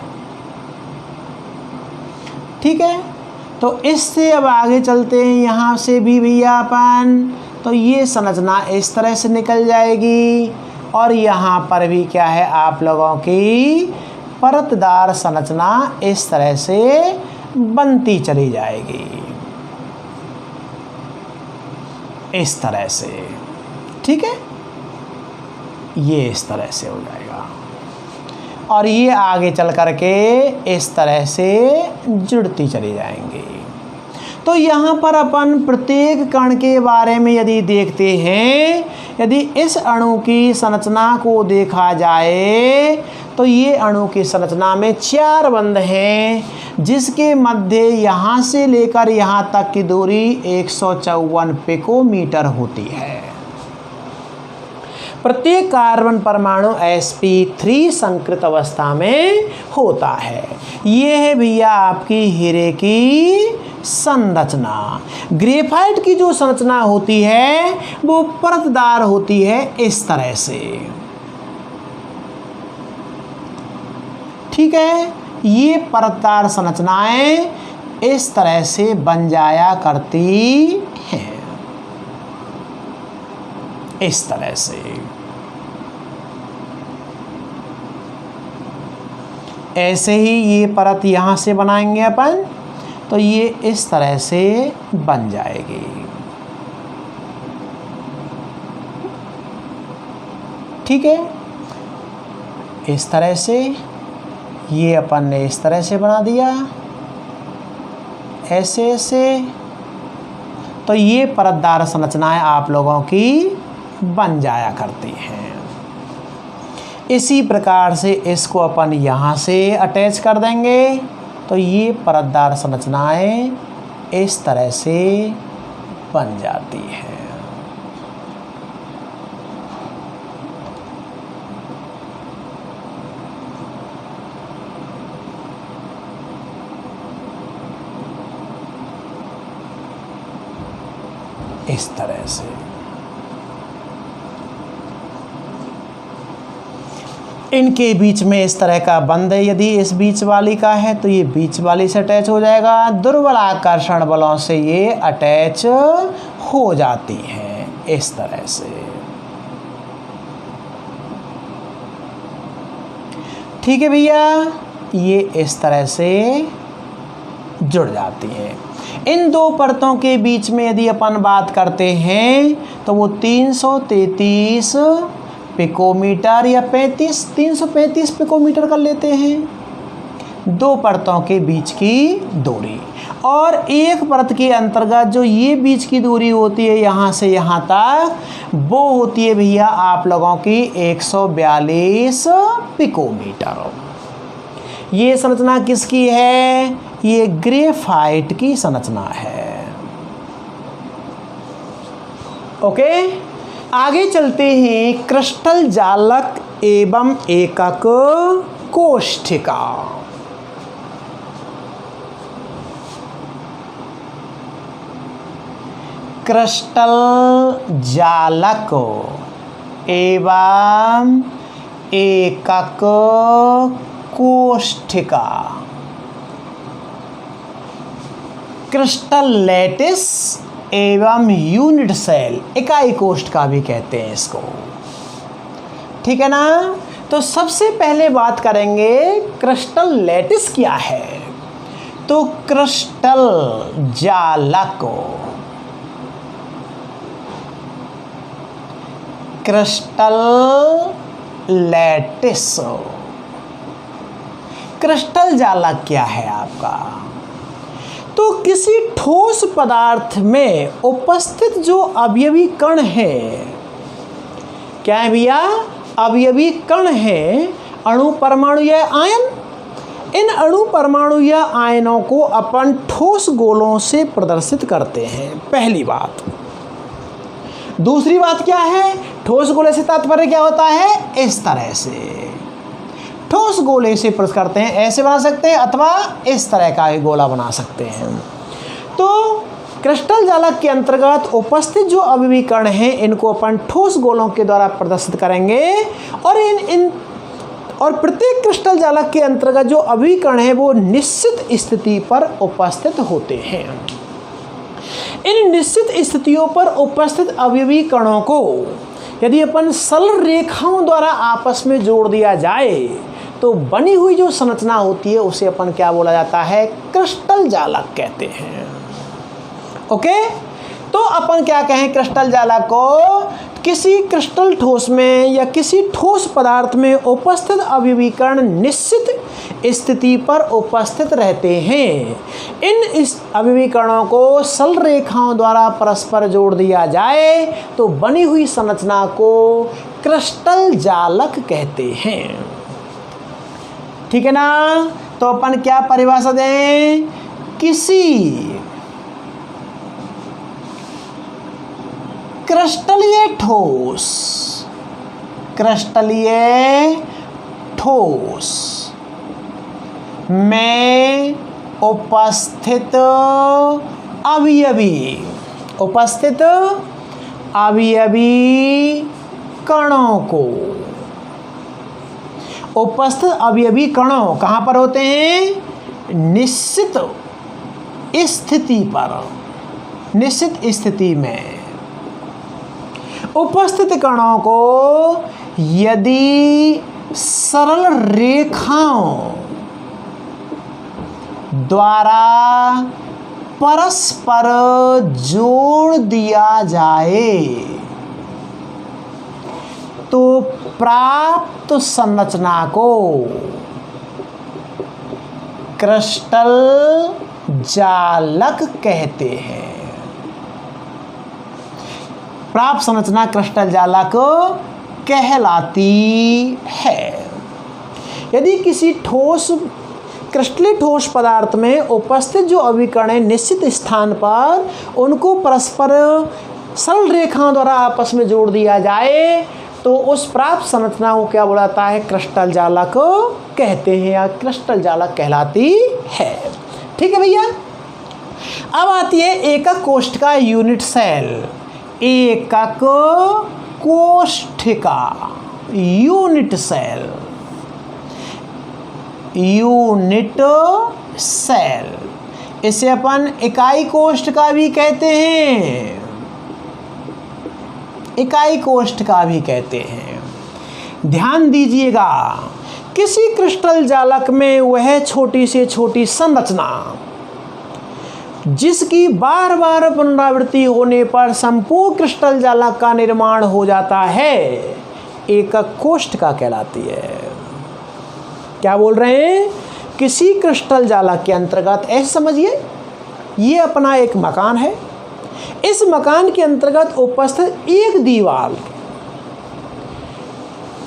ठीक है, तो इससे अब आगे चलते हैं। यहाँ से भी भैया अपन, तो ये संरचना इस तरह से निकल जाएगी और यहाँ पर भी क्या है आप लोगों की परतदार संरचना इस तरह से बनती चली जाएगी, इस तरह से। ठीक है, ये इस तरह से हो जाएगा और ये आगे चल करके इस तरह से जुड़ती चली जाएंगी। तो यहाँ पर अपन प्रत्येक कण के बारे में यदि देखते हैं, यदि इस अणु की संरचना को देखा जाए तो ये अणु की संरचना में 4 बंध हैं, जिसके मध्य यहाँ से लेकर यहाँ तक की दूरी 154 पिकोमीटर होती है। प्रत्येक कार्बन परमाणु sp3 संकृत अवस्था में होता है। ये है भैया आपकी हीरे की संरचना। ग्रेफाइट की जो संरचना होती है वो परतदार होती है इस तरह से। ठीक है, ये परतदार संरचनाएं इस तरह से बन जाया करती हैं, इस तरह से। ऐसे ही ये परत यहाँ से बनाएंगे अपन, तो ये इस तरह से बन जाएगी। ठीक है, इस तरह से ये अपन ने इस तरह से बना दिया, ऐसे ऐसे। तो ये परतदार संरचनाएं आप लोगों की बन जाया करती हैं। इसी प्रकार से इसको अपन यहाँ से अटैच कर देंगे, तो ये परतदार संरचनाएं इस तरह से बन जाती हैं। इस तरह से। इनके बीच में इस तरह का बंध है, यदि इस बीच वाली का है तो ये बीच वाली से अटैच हो जाएगा। दुर्बल आकर्षण बलों से ये अटैच हो जाती हैं इस तरह से। ठीक है भैया, ये इस तरह से जुड़ जाती हैं। इन दो परतों के बीच में यदि अपन बात करते हैं तो वो 333 पिकोमीटर या 335 पिकोमीटर कर लेते हैं दो परतों के बीच की दूरी। और एक परत के अंतर्गत जो ये बीच की दूरी होती है यहाँ से यहाँ तक, वो होती है भैया आप लोगों की 142 पिकोमीटर। ये संरचना किसकी है? ये ग्रेफाइट की संरचना है। ओके, आगे चलते हैं। क्रिस्टल जालक एवं एकक कोष्ठिका। क्रिस्टल जालक एवं एकक कोष्ठिका, क्रिस्टल लैटिस एवं यूनिट सेल, इकाई कोष्ठिका भी कहते हैं इसको। ठीक है ना? तो सबसे पहले बात करेंगे क्रिस्टल लैटिस क्या है। तो क्रिस्टल जालक, क्रिस्टल लैटिस, क्रिस्टल जालक क्या है आपका? तो किसी ठोस पदार्थ में उपस्थित जो अवयवी कण है, क्या है भैया? अवयवी कण है, अणु परमाणु या आयन। इन अणु परमाणु या आयनों को अपन ठोस गोलों से प्रदर्शित करते हैं, पहली बात। दूसरी बात क्या है? ठोस गोले से तात्पर्य क्या होता है? इस तरह से ठोस गोले से प्रदर्शित करते हैं, ऐसे बना सकते हैं अथवा इस तरह का गोला बना सकते हैं। तो क्रिस्टल जालक के अंतर्गत उपस्थित जो अवयवी कण हैं, इनको अपन ठोस गोलों के द्वारा प्रदर्शित करेंगे। और प्रत्येक क्रिस्टल जालक के अंतर्गत जो अवयवी कण हैं वो निश्चित स्थिति पर उपस्थित होते हैं। इन निश्चित स्थितियों पर उपस्थित अवयवी कणों को यदि अपन सरल रेखाओं द्वारा आपस में जोड़ दिया जाए तो बनी हुई जो संरचना होती है उसे अपन क्या बोला जाता है? क्रिस्टल जालक कहते हैं। ओके, तो अपन क्या कहें? क्रिस्टल जालक को किसी क्रिस्टल ठोस में या किसी ठोस पदार्थ में उपस्थित अवयवी कण निश्चित स्थिति पर उपस्थित रहते हैं। इन इस अवयवी कणों को सरल रेखाओं द्वारा परस्पर जोड़ दिया जाए तो बनी हुई संरचना को क्रिस्टल जालक कहते हैं। ठीक है ना? तो अपन क्या परिभाषा दें? किसी क्रिस्टलीय ठोस, क्रिस्टलीय ठोस में उपस्थित अवयवी, उपस्थित अवयवी कणों को, उपस्थित अवयवी कणों कहाँ पर होते हैं? निश्चित स्थिति पर, निश्चित स्थिति में उपस्थित कणों को यदि सरल रेखाओं द्वारा परस्पर जोड़ दिया जाए तो प्राप्त संरचना को क्रिस्टल जालक कहते हैं। प्राप्त संरचना क्रिस्टल जालक कहलाती है। यदि किसी ठोस क्रिस्टलीय ठोस पदार्थ में उपस्थित जो अवयवी कण हैं निश्चित स्थान पर उनको परस्पर सरल रेखाओं द्वारा आपस में जोड़ दिया जाए तो उस प्राप्त संरचना को क्या बोला जाता है? क्रिस्टल जालक कहते हैं या क्रिस्टल जालक कहलाती है। ठीक है भैया। अब आती है एकक कोष्ठिका यूनिट सेल। एकक कोष्ठिका यूनिट सेल। Unit cell. इसे अपन इकाई कोष्ठ का भी कहते हैं, इकाई कोष्ठ का भी कहते हैं। ध्यान दीजिएगा, किसी क्रिस्टल जालक में वह छोटी से छोटी संरचना जिसकी बार बार पुनरावृत्ति होने पर संपूर्ण क्रिस्टल जालक का निर्माण हो जाता है, एकक कोष्ठ का कहलाती है। क्या बोल रहे हैं? किसी क्रिस्टल जालक के अंतर्गत, ऐसे समझिए ये अपना एक मकान है, इस मकान के अंतर्गत उपस्थित एक दीवार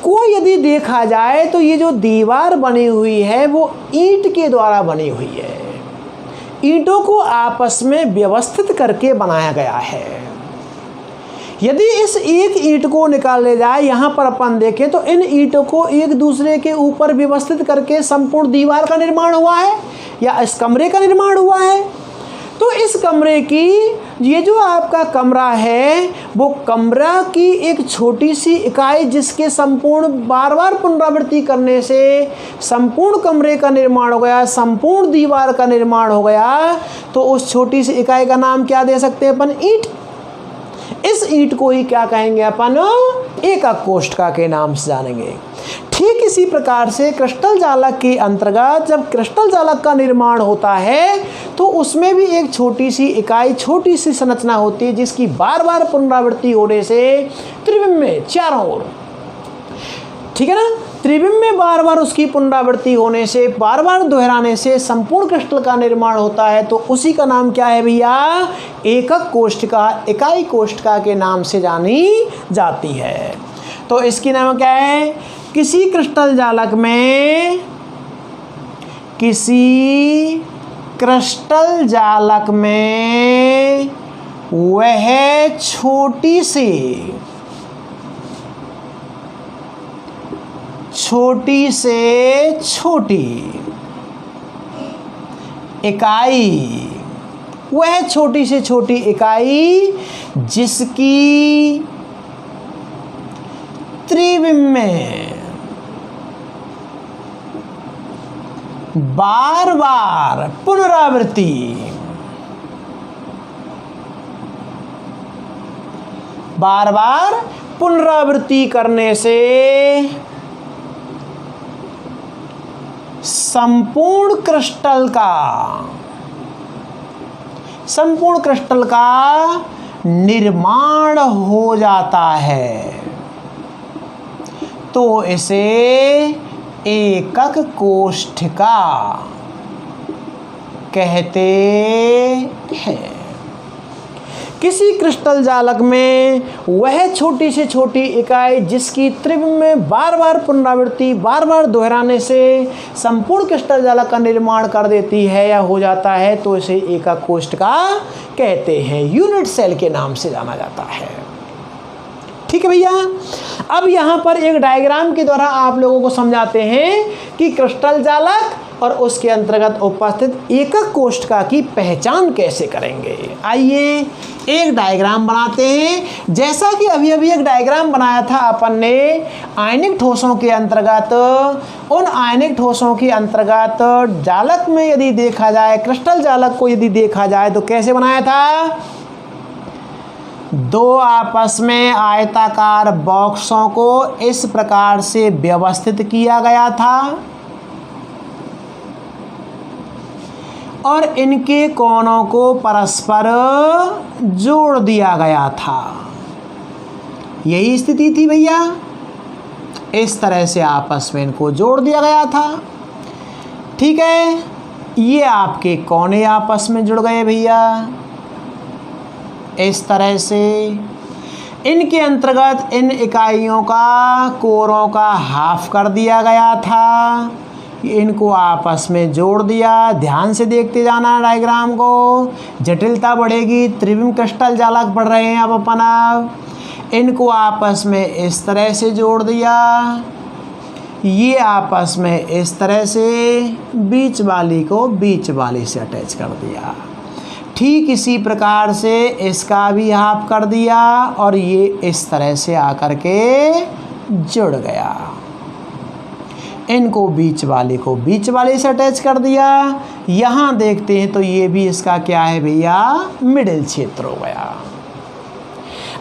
को यदि देखा जाए तो ये जो दीवार बनी हुई है वो ईंट के द्वारा बनी हुई है, ईंटों को आपस में व्यवस्थित करके बनाया गया है। यदि इस एक ईंट को निकाले जाए, यहाँ पर अपन देखें तो इन ईंटों को एक दूसरे के ऊपर व्यवस्थित करके संपूर्ण दीवार का निर्माण हुआ है या इस कमरे का निर्माण हुआ है। तो इस कमरे की, ये जो आपका कमरा है वो कमरा की एक छोटी सी इकाई जिसके संपूर्ण बार बार पुनरावृत्ति करने से संपूर्ण कमरे का निर्माण हो गया, संपूर्ण दीवार का निर्माण हो गया, तो उस छोटी सी इकाई का नाम क्या दे सकते हैं अपन? ईंट। इस ईंट को ही क्या कहेंगे अपन? एकक कोष्ठका के नाम से जानेंगे। ठीक इसी प्रकार से क्रिस्टल जालक के अंतर्गत जब क्रिस्टल जालक का निर्माण होता है तो उसमें भी एक छोटी सी इकाई, छोटी सी संरचना होती है जिसकी बार बार पुनरावृत्ति होने से त्रिविम में चारों ओर, ठीक है ना, त्रिविम में बार बार उसकी पुनरावृत्ति होने से, बार बार दोहराने से संपूर्ण क्रिस्टल का निर्माण होता है। तो उसी का नाम क्या है भैया? एकक कोष्ठका, इकाई कोष्ठका के नाम से जानी जाती है। तो इसकी नाम क्या है? किसी क्रिस्टल जालक में, किसी क्रिस्टल जालक में वह छोटी से छोटी इकाई, वह छोटी से छोटी इकाई जिसकी त्रिविम में बार बार पुनरावृत्ति, बार बार पुनरावृत्ति करने से संपूर्ण क्रिस्टल का निर्माण हो जाता है, तो इसे एकक कोष्ठका कहते हैं। किसी क्रिस्टल जालक में वह छोटी से छोटी इकाई जिसकी त्रिविम में बार बार पुनरावृत्ति, बार बार दोहराने से संपूर्ण क्रिस्टल जालक का निर्माण कर देती है या हो जाता है, तो इसे एकक कोष्ठका कहते हैं, यूनिट सेल के नाम से जाना जाता है। ठीक है भैया। अब यहाँ पर एक डायग्राम के द्वारा आप लोगों को समझाते हैं कि क्रिस्टल जालक और उसके अंतर्गत उपस्थित एकक कोष्ठका की पहचान कैसे करेंगे। आइए एक डायग्राम बनाते हैं। जैसा कि अभी अभी एक डायग्राम बनाया था अपन ने आयनिक ठोसों के अंतर्गत, उन आयनिक ठोसों के अंतर्गत जालक में यदि देखा जाए, क्रिस्टल जालक को यदि देखा जाए तो कैसे बनाया था? दो आपस में आयताकार बॉक्सों को इस प्रकार से व्यवस्थित किया गया था और इनके कोनों को परस्पर जोड़ दिया गया था। यही स्थिति थी भैया, इस तरह से आपस में इनको जोड़ दिया गया था। ठीक है, ये आपके कोने आपस में जुड़ गए भैया इस तरह से। इनके अंतर्गत इन इकाइयों का, कोरों का हाफ कर दिया गया था, इनको आपस में जोड़ दिया। ध्यान से देखते जाना डायग्राम को, जटिलता बढ़ेगी। त्रिविम क्रिस्टल जालक पढ़ रहे हैं अब अपन। इनको आपस में इस तरह से जोड़ दिया, ये आपस में इस तरह से बीच वाली को बीच वाली से अटैच कर दिया। ठीक इसी प्रकार से इसका भी हाफ कर दिया और ये इस तरह से आकर के जुड़ गया। इनको बीच वाले को बीच वाले से अटैच कर दिया। यहाँ देखते हैं तो ये भी इसका क्या है भैया, मिडिल क्षेत्र हो गया।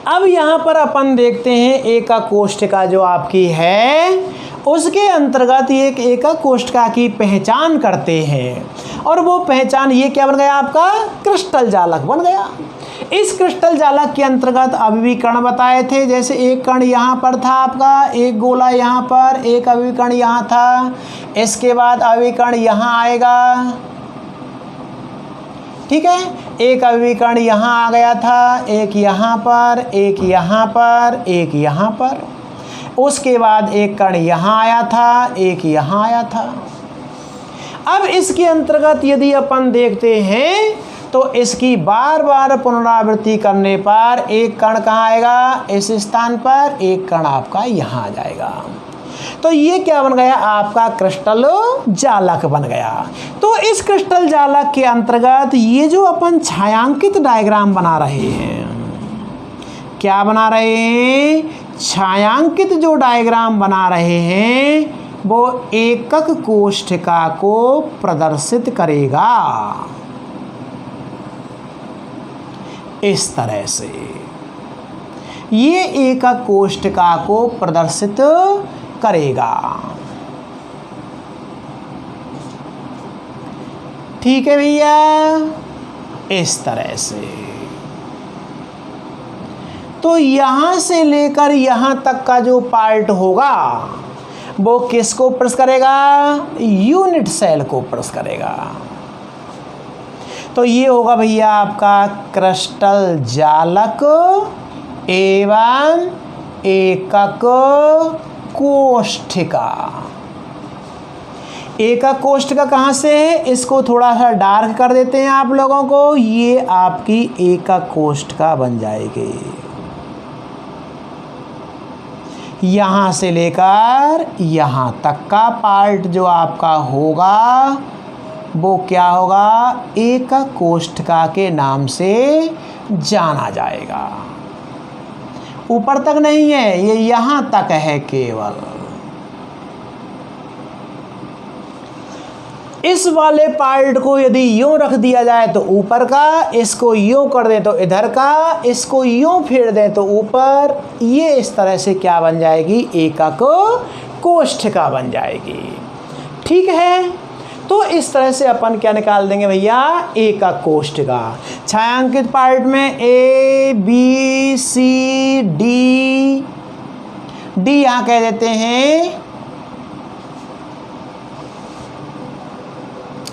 अब यहाँ पर अपन देखते हैं एकक कोष्ठिका जो आपकी है उसके अंतर्गत एक एकक कोष्ठिका की पहचान करते हैं, और वो पहचान ये क्या बन गया आपका, क्रिस्टल जालक बन गया। इस क्रिस्टल जालक के अंतर्गत अभी भी कण बताए थे, जैसे एक कण यहाँ पर था आपका, एक गोला यहाँ पर, एक अभिकण यहाँ था, इसके बाद अभिकण यहाँ आएगा, ठीक है, एक अभिकण यहाँ आ गया था, एक यहाँ पर, एक यहाँ पर, एक यहाँ पर, उसके बाद एक कण यहाँ आया था, एक यहाँ आया था। अब इसके अंतर्गत यदि अपन देखते हैं तो इसकी बार बार पुनरावृत्ति करने पर एक कण कहाँ आएगा, इस स्थान पर, एक कण आपका यहाँ आ जाएगा। तो ये क्या बन गया आपका, क्रिस्टल जालक बन गया। तो इस क्रिस्टल जालक के अंतर्गत ये जो अपन छायांकित डायग्राम बना रहे हैं, क्या बना रहे हैं, छायांकित जो डायग्राम बना रहे हैं वो एकक कोष्ठिका को प्रदर्शित करेगा इस तरह से। ये एकक कोष्ठिका को प्रदर्शित करेगा, ठीक है भैया, इस तरह से। तो यहां से लेकर यहां तक का जो पार्ट होगा वो किसको प्रेस करेगा, यूनिट सेल को प्रेस करेगा। तो ये होगा भैया आपका क्रिस्टल जालक एवं एकक कोष्ठिका। एकक कोष्ठिका कहाँ से है, इसको थोड़ा सा डार्क कर देते हैं आप लोगों को, ये आपकी एकक कोष्ठिका बन जाएगी। यहाँ से लेकर यहाँ तक का पार्ट जो आपका होगा वो क्या होगा, एकक कोष्ठिका के नाम से जाना जाएगा। ऊपर तक नहीं है, ये यहाँ तक है केवल। इस वाले पार्ट को यदि यूं रख दिया जाए तो ऊपर का, इसको यूं कर दें तो इधर का, इसको यूं फेर दें तो ऊपर, ये इस तरह से क्या बन जाएगी, एकक कोष्ठिका बन जाएगी, ठीक है। तो इस तरह से अपन क्या निकाल देंगे भैया, एकक कोष्ठिका। छायांकित पार्ट में A B C D, D यहाँ कह देते हैं,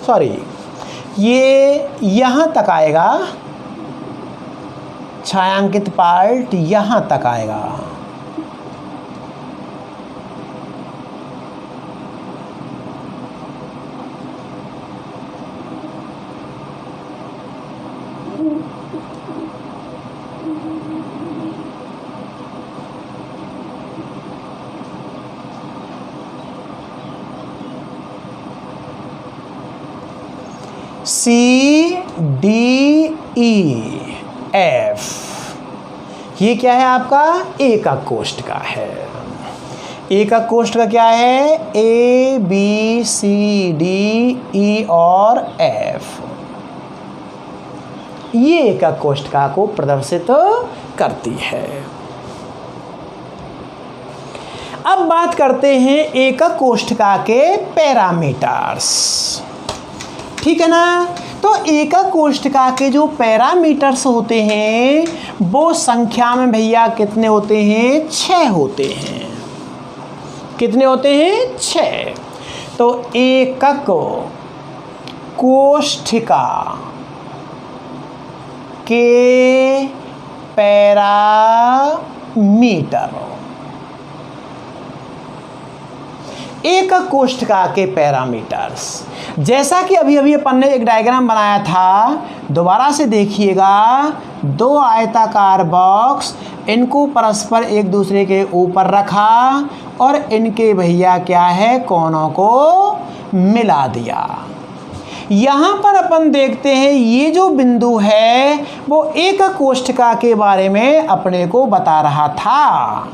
सॉरी, ये यहाँ तक आएगा, छायांकित पार्ट यहाँ तक आएगा। सी डी ई एफ, ये क्या है आपका, एकक कोष्ठिका है। एकक कोष्ठिका क्या है, ए बी सी डी ई और एफ, ये एकक कोष्ठिका को प्रदर्शित करती है। अब बात करते हैं एकक कोष्ठिका के पैरामीटर्स, ठीक है ना। तो एकक कोष्ठिका के जो पैरामीटर्स होते हैं वो संख्या में भैया कितने होते हैं, 6 होते हैं। कितने होते हैं, 6। तो एकक कोष्ठिका के पैरामीटर, एकक कोष्ठिका के पैरामीटर्स, जैसा कि अभी अभी अपन ने एक डायग्राम बनाया था, दोबारा से देखिएगा। 2 आयताकार बॉक्स, इनको परस्पर एक दूसरे के ऊपर रखा और इनके भैया क्या है, कोनों को मिला दिया। यहाँ पर अपन देखते हैं ये जो बिंदु है वो एकक कोष्ठिका के बारे में अपने को बता रहा था।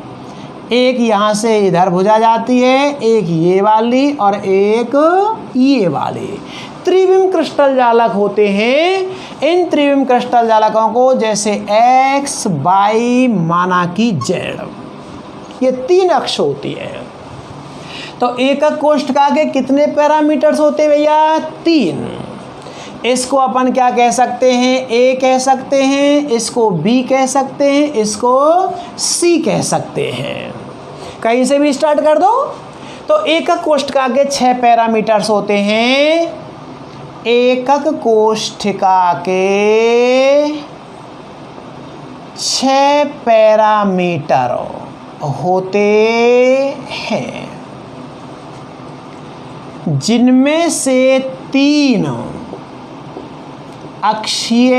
एक यहाँ से इधर भुजा जाती है, एक ये वाली और एक ये वाली। त्रिविम क्रिस्टल जालक होते हैं। इन त्रिविम क्रिस्टल जालकों को जैसे एक्स, वाई, माना कि जेड, ये 3 अक्ष होती है। तो एकक कोष्ठका के कितने पैरामीटर्स होते हैं भैया? 3। इसको अपन क्या कह सकते हैं? ए कह सकते हैं, इसको बी कह सकते हैं, इसको सी कह सकते हैं। कहीं से भी स्टार्ट कर दो। तो एकक कोष्ठका के 6 पैरामीटर्स होते हैं। एकक कोष्ठका के 6 पैरामीटर होते हैं, जिनमें से 3 अक्षीय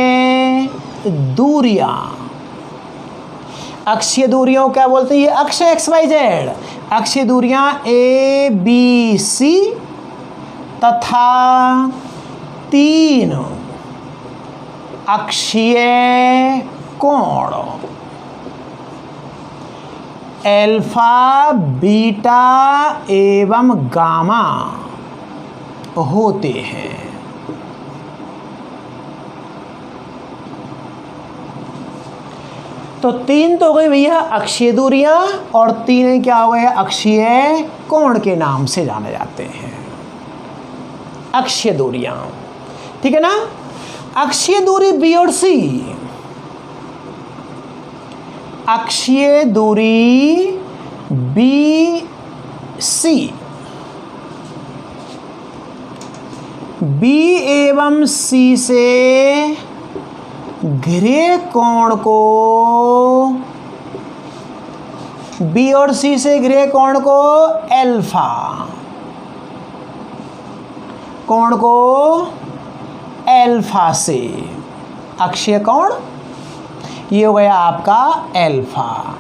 दूरियां। अक्षीय दूरियों क्या बोलते हैं? ये अक्ष एक्स वाई जेड। अक्षीय दूरियां ए बी सी तथा 3 अक्षीय कोण अल्फा, बीटा एवं गामा होते हैं। तो 3 तो हो गई भैया अक्षीय दूरियां और 3 क्या हो गए? अक्षीय कोण के नाम से जाने जाते हैं अक्षीय दूरियां। ठीक है ना? अक्षीय दूरी बी और सी। अक्षीय दूरी बी सी, बी एवं सी से घिरे कोण को, बी और सी से घिरे कोण को अल्फा, कोण को अल्फा से, अक्षीय कोण ये हो गया आपका अल्फा।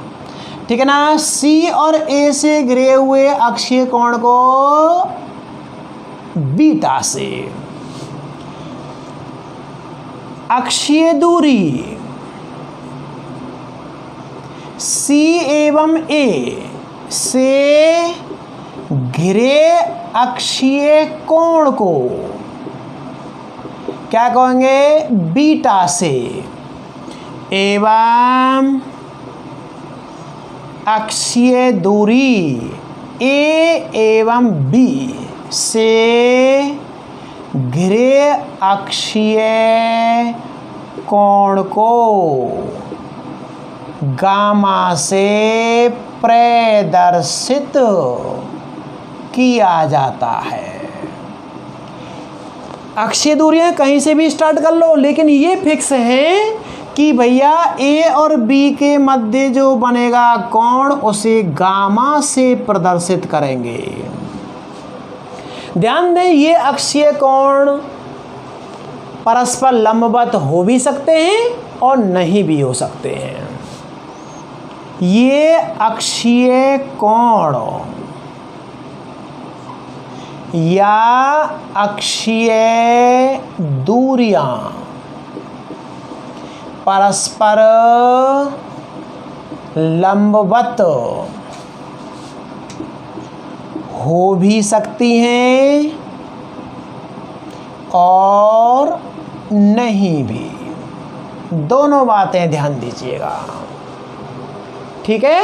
ठीक है ना? सी और ए से घिरे हुए अक्षीय कोण को बीटा से। अक्षीय दूरी सी एवं ए से घिरे अक्षीय कोण को क्या कहेंगे? बीटा से। एवं अक्षीय दूरी ए एवं बी से घिरे अक्षीय कोण को गामा से प्रदर्शित किया जाता है। अक्षीय दूरियां कहीं से भी स्टार्ट कर लो, लेकिन ये फिक्स है कि भैया ए और बी के मध्य जो बनेगा कोण उसे गामा से प्रदर्शित करेंगे। ध्यान दें, ये अक्षीय कोण परस्पर लंबवत हो भी सकते हैं और नहीं भी हो सकते हैं। ये अक्षीय कोण या अक्षीय दूरियां परस्पर लंबवत हो भी सकती हैं और नहीं भी। दोनों बातें ध्यान दीजिएगा। ठीक है?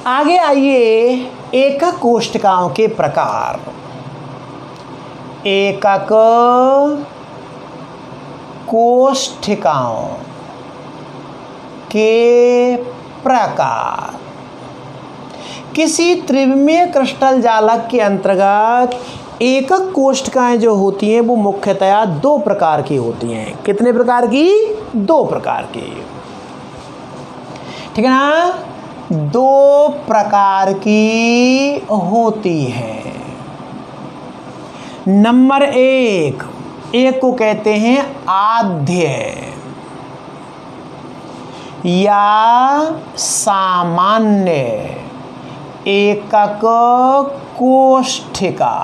आगे आइए एकक कोष्ठकाओं के प्रकार। एकक कोष्ठकाओं के प्रकार। किसी त्रिविमीय क्रिस्टल जालक के अंतर्गत एकक कोष्ठकाएं जो होती हैं वो मुख्यतया 2 प्रकार की होती हैं। कितने प्रकार की? 2 प्रकार की। ठीक है ना? 2 प्रकार की होती है। नंबर 1, एक को कहते हैं आद्य या सामान्य एकक कोष्ठिका।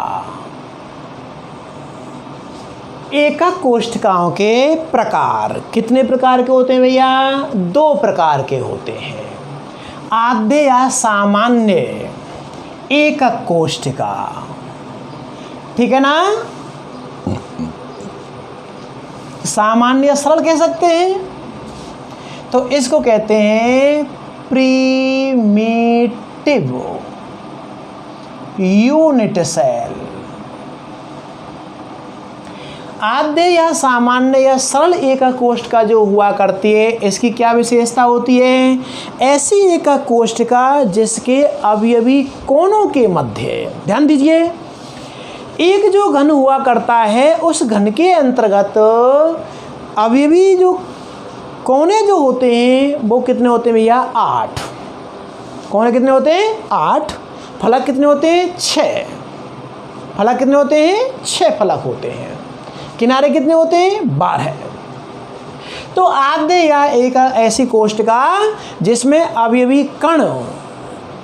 एकक कोष्ठिकाओं के प्रकार कितने प्रकार के होते हैं भैया? 2 प्रकार के होते हैं। आद्य या सामान्य एकक कोष्ठिका, ठीक है ना। सामान्य सरल कह सकते हैं, तो इसको कहते हैं प्रीमिटिव यूनिट सेल। आद्य या सामान्य या सरल एकक कोष्ठिका जो हुआ करती है, इसकी क्या विशेषता होती है? ऐसी एकक कोष्ठिका जिसके अवयवी कोणों के मध्य, ध्यान दीजिए, एक जो घन हुआ करता है उस घन के अंतर्गत अवयवी जो कोने जो होते हैं वो कितने होते हैं भैया? 8। कोने कितने होते हैं? 8। फलक कितने होते हैं? 6। फलक कितने होते हैं? 6 फलक होते हैं। किनारे कितने होते हैं? 12। तो आद्य या एक ऐसी कोष्ठिका जिसमें अवयवी कण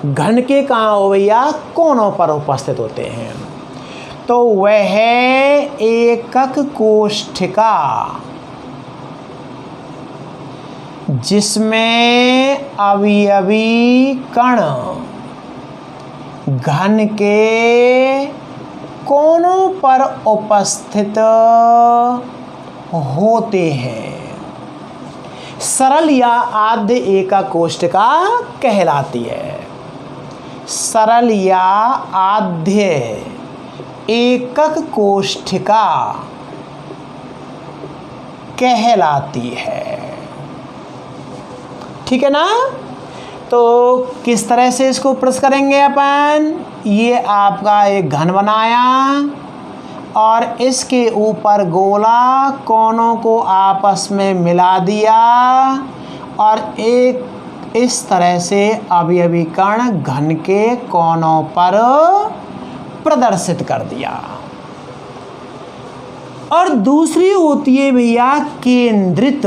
घन के कहाँ हो भैया? कोनों पर उपस्थित होते हैं, तो वह एकक कोष्ठिका जिसमें अवयवी कण घन के कोनों पर उपस्थित होते हैं, सरल या आद्य एकक कोष्ठिका कहलाती है। सरल या आद्य एकक कोष्ठिका कहलाती है, ठीक है ना। तो किस तरह से इसको प्रश्न करेंगे अपन? ये आपका एक घन बनाया और इसके ऊपर गोला कोनों को आपस में मिला दिया और एक इस तरह से अवयवी कण घन के कोनों पर प्रदर्शित कर दिया। और दूसरी होती है भैया केंद्रित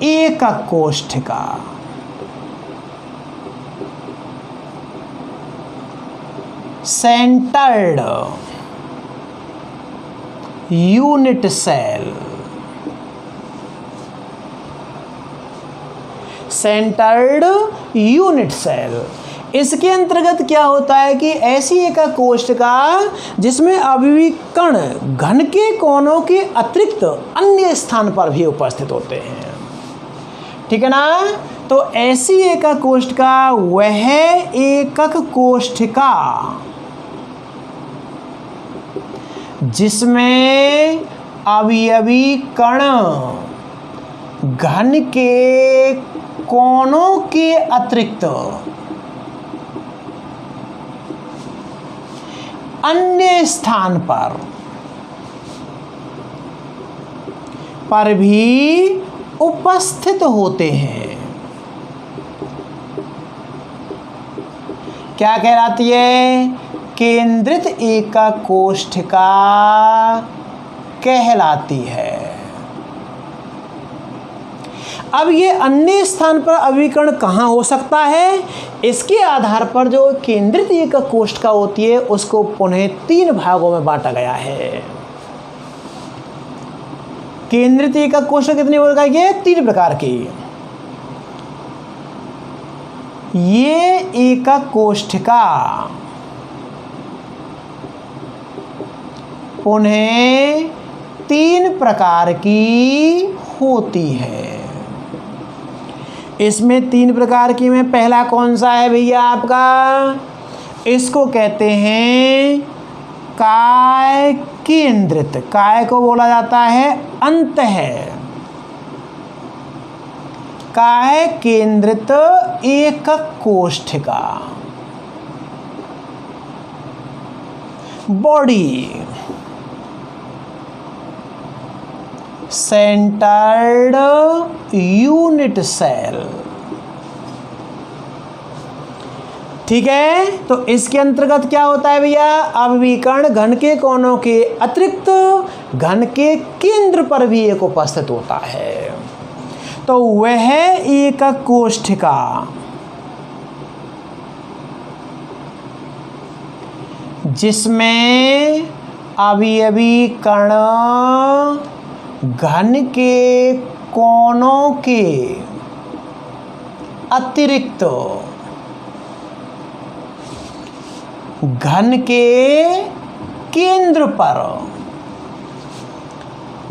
एकक कोष्ठिका। Centred unit cell. Centred unit cell, इसके अंतर्गत क्या होता है कि ऐसी एकक कोष्ठिका जिसमें अवयवी कण घन के कोनों के अतिरिक्त अन्य स्थान पर भी उपस्थित होते हैं, ठीक है ना। तो ऐसी एकक कोष्ठिका वह एकक कोष्ठिका जिसमें अवयवी कण घन के कोनों के अतिरिक्त अन्य स्थान पर भी उपस्थित होते हैं, क्या कहलाती है? केंद्रित एकक कोष्ठिका कहलाती है। अब ये अन्य स्थान पर अवयवी कण कहाँ हो सकता है? इसके आधार पर जो केंद्रित एकक कोष्ठिका होती है उसको पुनः 3 भागों में बांटा गया है। केंद्रित एकक कोष्ठिका कितनी प्रकार की है? 3 प्रकार की। ये एकक कोष्ठिका पुनः 3 प्रकार की होती है। इसमें 3 प्रकार की में पहला कौन सा है भैया आपका? इसको कहते हैं काय केंद्रित। काय को बोला जाता है अंत है। काय केंद्रित एकक कोष्ठिका। बॉडी सेंटर्ड यूनिट सेल, ठीक है। तो इसके अंतर्गत क्या होता है भैया? अवयवी कण घन के कोनों के अतिरिक्त घन के केंद्र पर भी एक उपस्थित होता है, तो वह एकक कोष्ठिका जिसमें अवयवी कण घन के कोनों के अतिरिक्त घन के केंद्र पर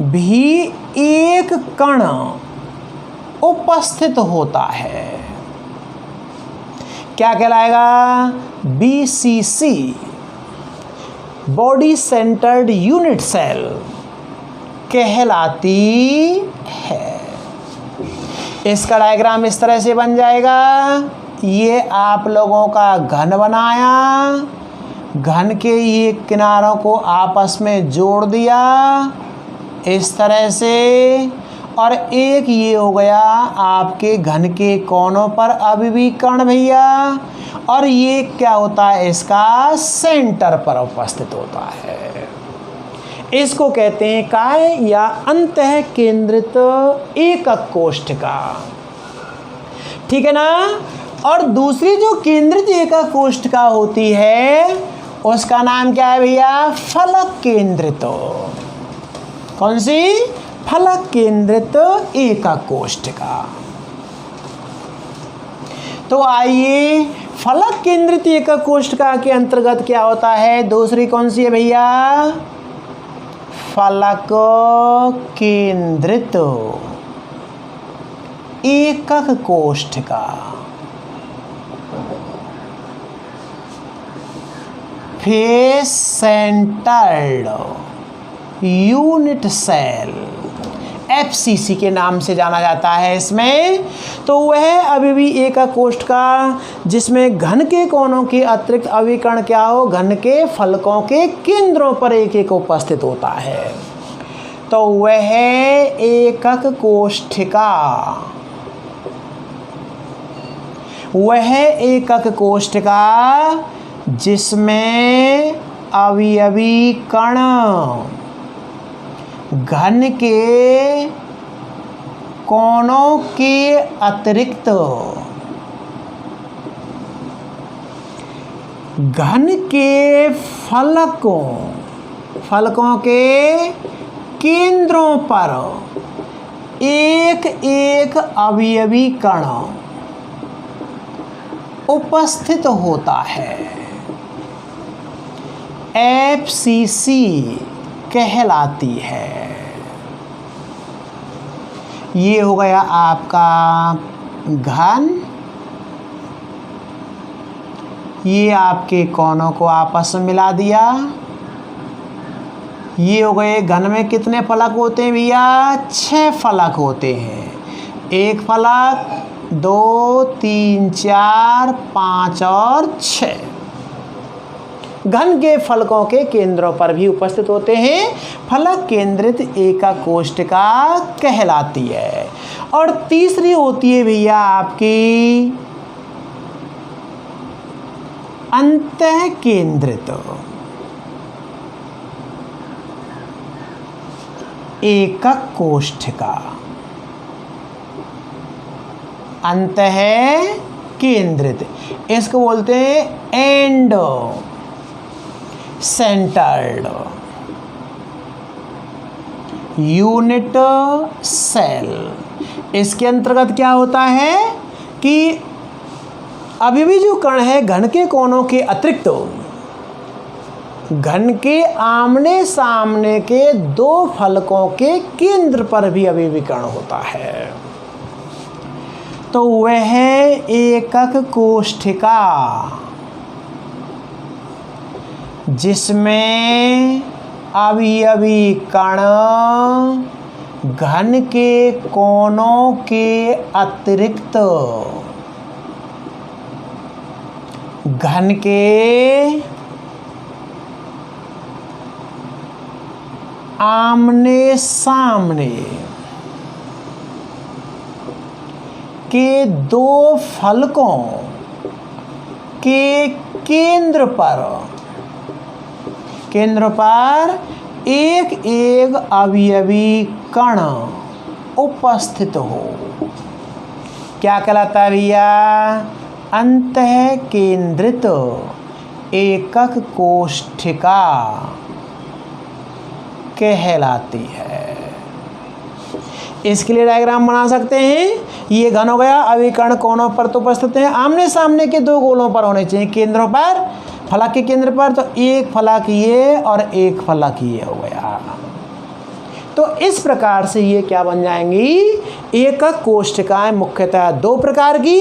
भी एक कण उपस्थित होता है, क्या कहलाएगा? BCC, body centred unit cell कहलाती है। इसका डायग्राम इस तरह से बन जाएगा। ये आप लोगों का घन बनाया, घन के ये किनारों को आपस में जोड़ दिया इस तरह से, और एक ये हो गया आपके घन के कोनों पर अभी कण भैया, और ये क्या होता है? इसका सेंटर पर उपस्थित होता है। इसको कहते हैं काय या अंतः केंद्रित एकक कोष्ठिका, ठीक है ना। और दूसरी जो केंद्रित एकक कोष्ठिका होती है उसका नाम क्या है भैया? फलक केंद्रित। कौन सी? फलक केंद्रित एकक कोष्ठिका। तो आइए, फलक केंद्रित एकक कोष्ठिका के अंतर्गत क्या होता है? दूसरी कौन सी है भैया? फलक केंद्रित एकक कोष्ठिका। Face centred unit cell, FCC के नाम से जाना जाता है इसमें। तो वह अभी भी एकक कोष्ठिका जिसमें घन के कोनों के अतिरिक्त अभिकर्ण क्या हो? घन के फलकों के केंद्रों पर एक एक उपस्थित होता है, तो वह एकक कोष्ठिका, वह एकक कोष्ठिका जिसमें अवयवी कण घन के कोनों के अतिरिक्त घन के फलकों के केंद्रों पर एक एक अवयवी कण उपस्थित होता है, FCC कहलाती है। ये हो गया आपका घन, ये आपके कोनों को आपस में मिला दिया। ये हो गए, घन में कितने फलक होते हैं भैया? 6 फलक होते हैं। एक फलक, 2, 3, 4, 5 और 6 घन के फलकों के केंद्रों पर भी उपस्थित होते हैं, फलक केंद्रित एकक कोष्ठिका कहलाती है। और तीसरी होती है भैया आपकी अंतः केंद्रित एकक कोष्ठिका। अंतः केंद्रित, इसको बोलते हैं एंड सेंटर्ड यूनिट सेल। इसके अंतर्गत क्या होता है कि अभी भी जो कण है घन के कोनों के अतिरिक्त घन के आमने सामने के 2 फलकों के केंद्र पर भी अभी भी कण होता है, तो वह एकक कोष्ठिका जिसमें अवयवी कण घन के कोनों के अतिरिक्त घन के आमने सामने के 2 फलकों के केंद्र पर एक एक अवयवी कण उपस्थित हो, क्या कहलाता है भैया? अंतः केंद्रित एकक कोष्ठिका कहलाती है। इसके लिए डायग्राम बना सकते हैं। ये घन हो गया। अब ये कण कोनों पर तो उपस्थित हैं, आमने सामने के दो गोलों पर होने चाहिए, केंद्रों पर, फलक के केंद्र पर। तो एक फलक ये और एक फलक ये हो गया। तो इस प्रकार से ये क्या बन जाएंगी, एकक कोष्ठिकाएं मुख्यतः दो प्रकार की,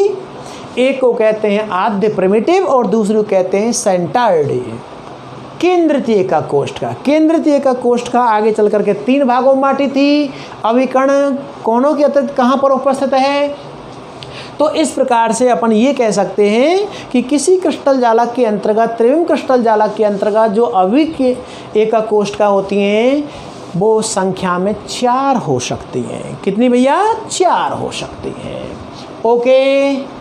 एक को कहते हैं आद्य प्रिमिटिव और दूसरे को कहते हैं सेंटर्ड केंद्रित एकक कोष्ठिका। केंद्रित एकक कोष्ठिका आगे चल करके 3 भागों में बांटी थी। अब ये कण कोनों के अतिरिक्त कहाँ पर उपस्थित है, तो इस प्रकार से अपन ये कह सकते हैं कि किसी क्रिस्टल जालक के अंतर्गत, त्रिविम क्रिस्टल जालक के अंतर्गत जो अविक्य एकक कोष्ठिका होती हैं वो संख्या में 4 हो सकती हैं। कितनी भैया, 4 हो सकती हैं। ओके।